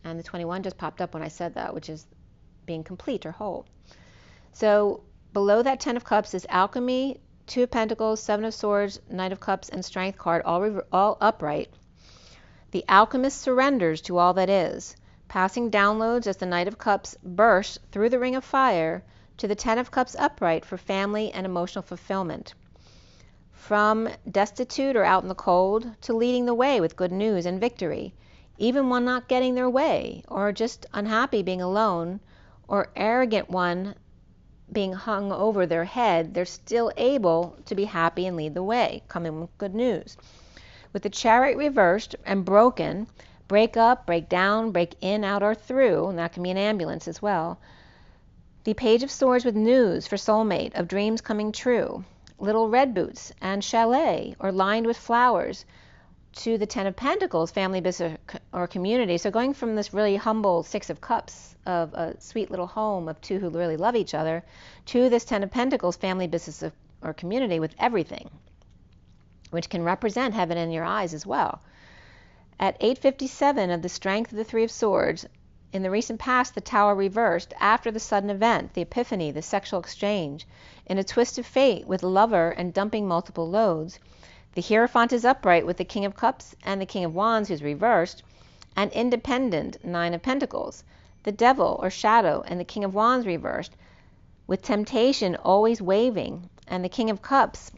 And the 21 just popped up when I said that, which is being complete or whole. So below that 10 of Cups is Alchemy, 2 of Pentacles, 7 of Swords, Knight of Cups, and Strength card, all upright. The Alchemist surrenders to all that is, passing downloads as the Knight of Cups bursts through the Ring of Fire to the 10 of Cups upright for family and emotional fulfillment. From destitute or out in the cold to leading the way with good news and victory, even when not getting their way, or just unhappy being alone, or arrogant one being hung over their head, they're still able to be happy and lead the way, coming with good news. With the Chariot reversed and broken, break up, break down, break in, out, or through, and that can be an ambulance as well. The Page of Swords with news for soulmate, of dreams coming true. Little red boots and chalet, or lined with flowers, to the 10 of Pentacles, family, business, or community. So going from this really humble 6 of Cups of a sweet little home of 2 who really love each other, to this 10 of Pentacles, family, business, or community with everything, which can represent heaven in your eyes as well. At 8:57 of the Strength of the 3 of Swords, in the recent past, the Tower reversed after the sudden event, the epiphany, the sexual exchange, in a twist of fate with lover and dumping multiple loads. The Hierophant is upright with the King of Cups and the King of Wands, who's reversed, and independent 9 of Pentacles. The Devil or Shadow and the King of Wands reversed, with temptation always waving, and the King of Cups,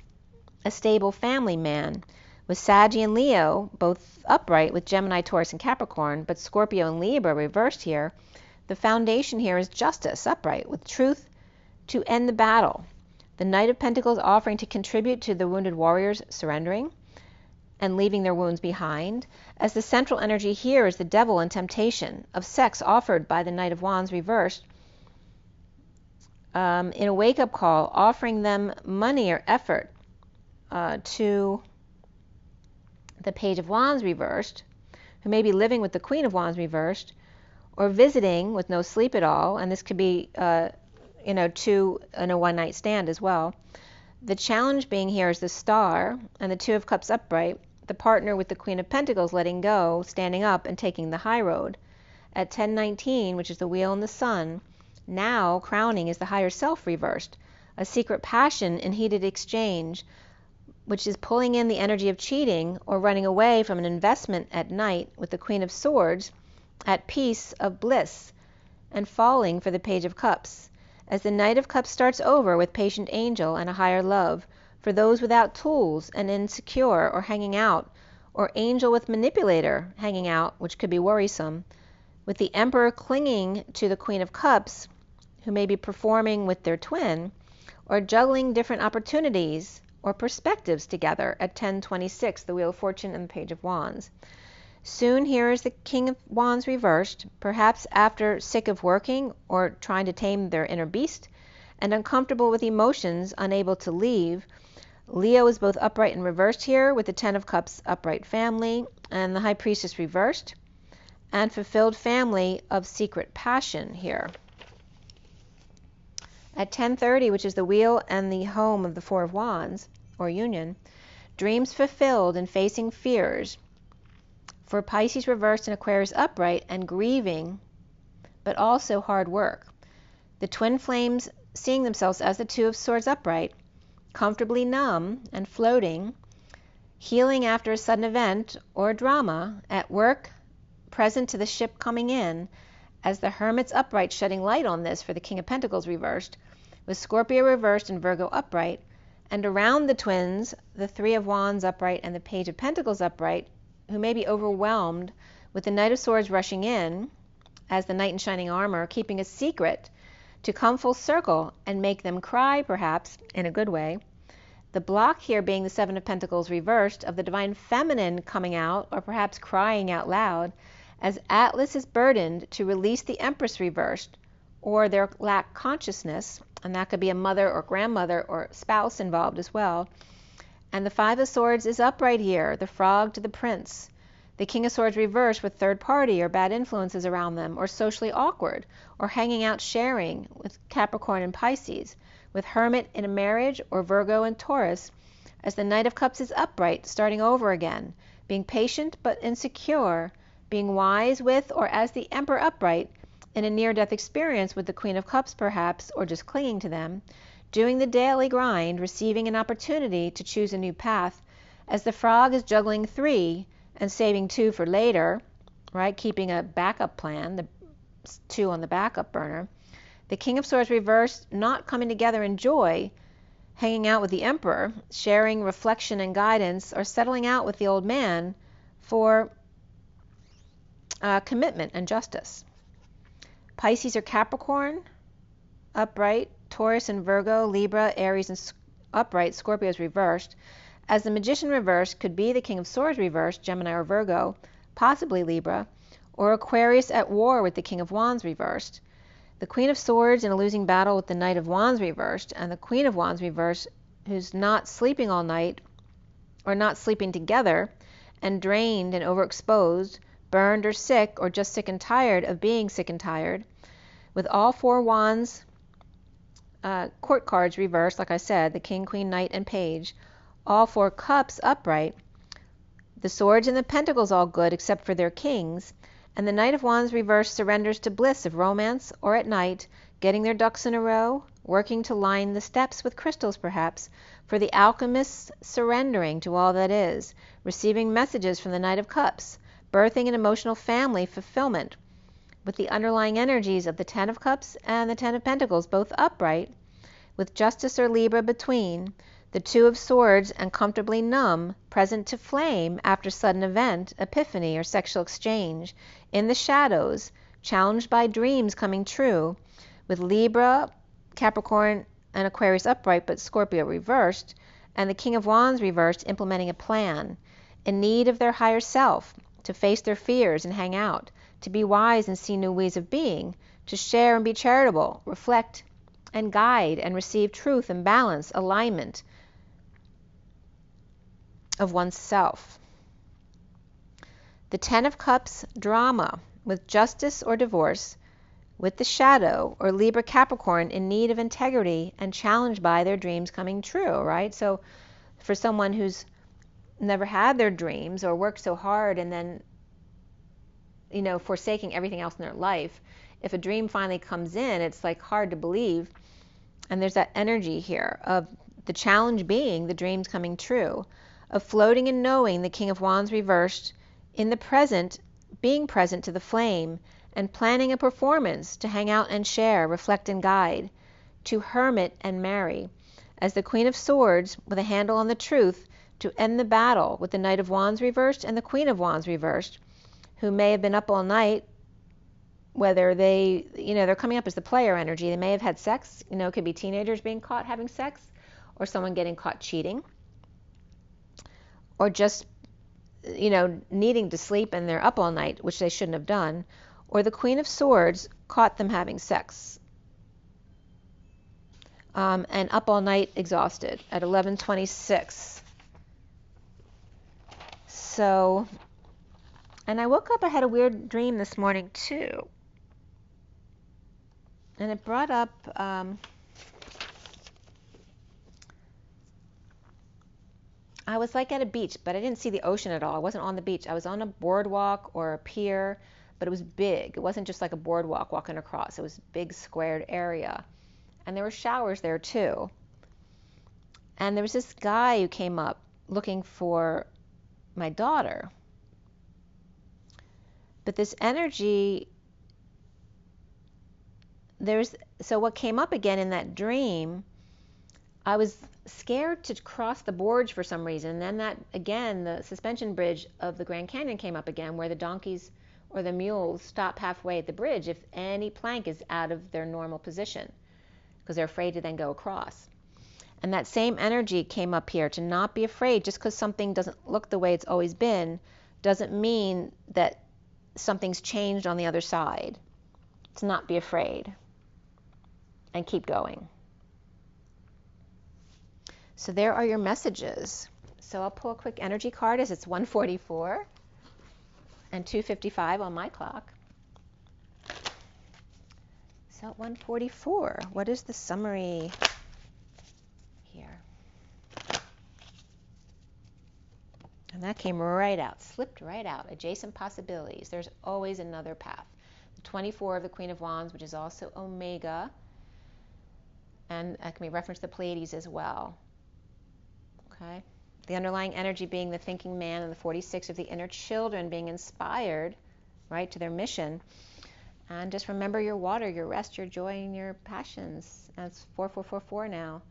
a stable family man, with Saggy and Leo both upright with Gemini, Taurus, and Capricorn, but Scorpio and Libra reversed here. The foundation here is justice upright with truth to end the battle. The Knight of Pentacles offering to contribute to the wounded warriors surrendering and leaving their wounds behind, as the central energy here is the Devil and temptation of sex offered by the Knight of Wands reversed, in a wake-up call, offering them money or effort to the Page of Wands reversed, who may be living with the Queen of Wands reversed, or visiting with no sleep at all, and this could be two in a one-night stand as well. The challenge being here is the Star and the 2 of Cups upright, the partner with the Queen of Pentacles letting go, standing up, and taking the high road. At 10:19, which is the Wheel and the Sun, now crowning is the higher self reversed, a secret passion in heated exchange, which is pulling in the energy of cheating or running away from an investment at night, with the Queen of Swords at peace of bliss and falling for the Page of Cups, as the Knight of Cups starts over with patient angel and a higher love for those without tools and insecure or hanging out, or angel with manipulator hanging out, which could be worrisome, with the Emperor clinging to the Queen of Cups, who may be performing with their twin or juggling different opportunities or perspectives together. At 10:26, the Wheel of Fortune and the Page of Wands. Soon here is the King of Wands reversed, perhaps after sick of working or trying to tame their inner beast, and uncomfortable with emotions, unable to leave. Leo is both upright and reversed here, with the 10 of Cups upright family, and the High Priestess reversed, and fulfilled family of secret passion here. At 10:30, which is the Wheel and the home of the 4 of Wands, or union, dreams fulfilled and facing fears. For Pisces reversed and Aquarius upright, and grieving, but also hard work. The twin flames seeing themselves as the 2 of Swords upright, comfortably numb and floating, healing after a sudden event or drama, at work, present to the ship coming in, as the Hermits upright shedding light on this for the King of Pentacles reversed, with Scorpio reversed and Virgo upright, and around the twins, the 3 of Wands upright and the Page of Pentacles upright, who may be overwhelmed with the Knight of Swords rushing in as the knight in shining armor, keeping a secret to come full circle and make them cry, perhaps, in a good way. The block here being the 7 of Pentacles reversed, of the Divine Feminine coming out, or perhaps crying out loud, as Atlas is burdened to release the Empress reversed, or their lack consciousness, and that could be a mother or grandmother or spouse involved as well. And the 5 of Swords is upright here, the Frog to the Prince. The King of Swords reversed with third party or bad influences around them, or socially awkward, or hanging out sharing with Capricorn and Pisces, with Hermit in a marriage, or Virgo and Taurus, as the Knight of Cups is upright, starting over again, being patient but insecure, being wise with, or as the Emperor upright, in a near-death experience with the Queen of Cups perhaps, or just clinging to them, doing the daily grind, receiving an opportunity to choose a new path, as the frog is juggling 3 and saving 2 for later, right? Keeping a backup plan, the 2 on the backup burner. The King of Swords reversed, not coming together in joy, hanging out with the Emperor, sharing reflection and guidance, or settling out with the old man for commitment and justice. Pisces or Capricorn, upright. Taurus and Virgo, Libra, Aries and upright. Scorpio is reversed. As the Magician reversed could be the King of Swords reversed, Gemini or Virgo, possibly Libra, or Aquarius at war with the King of Wands reversed. The Queen of Swords in a losing battle with the Knight of Wands reversed, and the Queen of Wands reversed, who's not sleeping all night, or not sleeping together, and drained and overexposed, burned or sick, or just sick and tired of being sick and tired, with all 4 wands, court cards reversed, like I said, the King, Queen, Knight, and Page, all 4 cups upright, the swords and the pentacles all good except for their kings, and the Knight of Wands reversed surrenders to bliss of romance, or at night, getting their ducks in a row, working to line the steps with crystals perhaps, for the alchemists surrendering to all that is, receiving messages from the Knight of Cups, birthing an emotional family fulfillment, with the underlying energies of the 10 of Cups and the 10 of Pentacles both upright, with Justice or Libra between, the 2 of Swords and comfortably numb, present to flame after sudden event, epiphany, or sexual exchange, in the shadows, challenged by dreams coming true, with Libra, Capricorn, and Aquarius upright but Scorpio reversed, and the King of Wands reversed, implementing a plan, in need of their higher self, to face their fears and hang out, to be wise and see new ways of being, to share and be charitable, reflect and guide and receive truth and balance, alignment of oneself. The 10 of Cups drama, with justice or divorce, with the shadow or Libra Capricorn in need of integrity and challenged by their dreams coming true, right? So for someone who's never had their dreams or worked so hard and then, you know, forsaking everything else in their life, if a dream finally comes in, it's like hard to believe. And there's that energy here of the challenge being the dreams coming true, of floating and knowing the King of Wands reversed, in the present, being present to the flame, and planning a performance to hang out and share, reflect and guide, to hermit and marry, as the Queen of Swords with a handle on the truth, to end the battle with the Knight of Wands reversed and the Queen of Wands reversed, who may have been up all night, whether they, you know, they're coming up as the player energy. They may have had sex, you know, it could be teenagers being caught having sex, or someone getting caught cheating, or just, you know, needing to sleep and they're up all night, which they shouldn't have done, or the Queen of Swords caught them having sex, and up all night exhausted at 11:26. So, and I woke up, I had a weird dream this morning too. And it brought up, I was like at a beach, but I didn't see the ocean at all. I wasn't on the beach. I was on a boardwalk or a pier, but it was big. It wasn't just like a boardwalk walking across. It was a big squared area. And there were showers there too. And there was this guy who came up looking for my daughter. But this energy, so what came up again in that dream, I was scared to cross the gorge for some reason. And then that, again, the suspension bridge of the Grand Canyon came up again, where the donkeys or the mules stop halfway at the bridge if any plank is out of their normal position, because they're afraid to then go across. And that same energy came up here, to not be afraid. Just because something doesn't look the way it's always been doesn't mean that something's changed on the other side. To not be afraid and keep going. So there are your messages. So I'll pull a quick energy card as it's 1:44 and 2:55 on my clock. So at 1:44, what is the summary here? And that came right out, slipped right out. Adjacent possibilities. There's always another path. The 24 of the Queen of Wands, which is also Omega, And that can be referenced to the Pleiades as well. Okay. The underlying energy being the thinking man, and the 46 of the inner children being inspired, right, to their mission. And just remember your water, your rest, your joy, and your passions. That's 4444 now.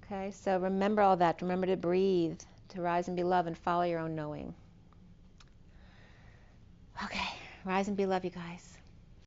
Okay, so remember all that. Remember to breathe, to rise and be love, and follow your own knowing. Okay, rise and be love, you guys.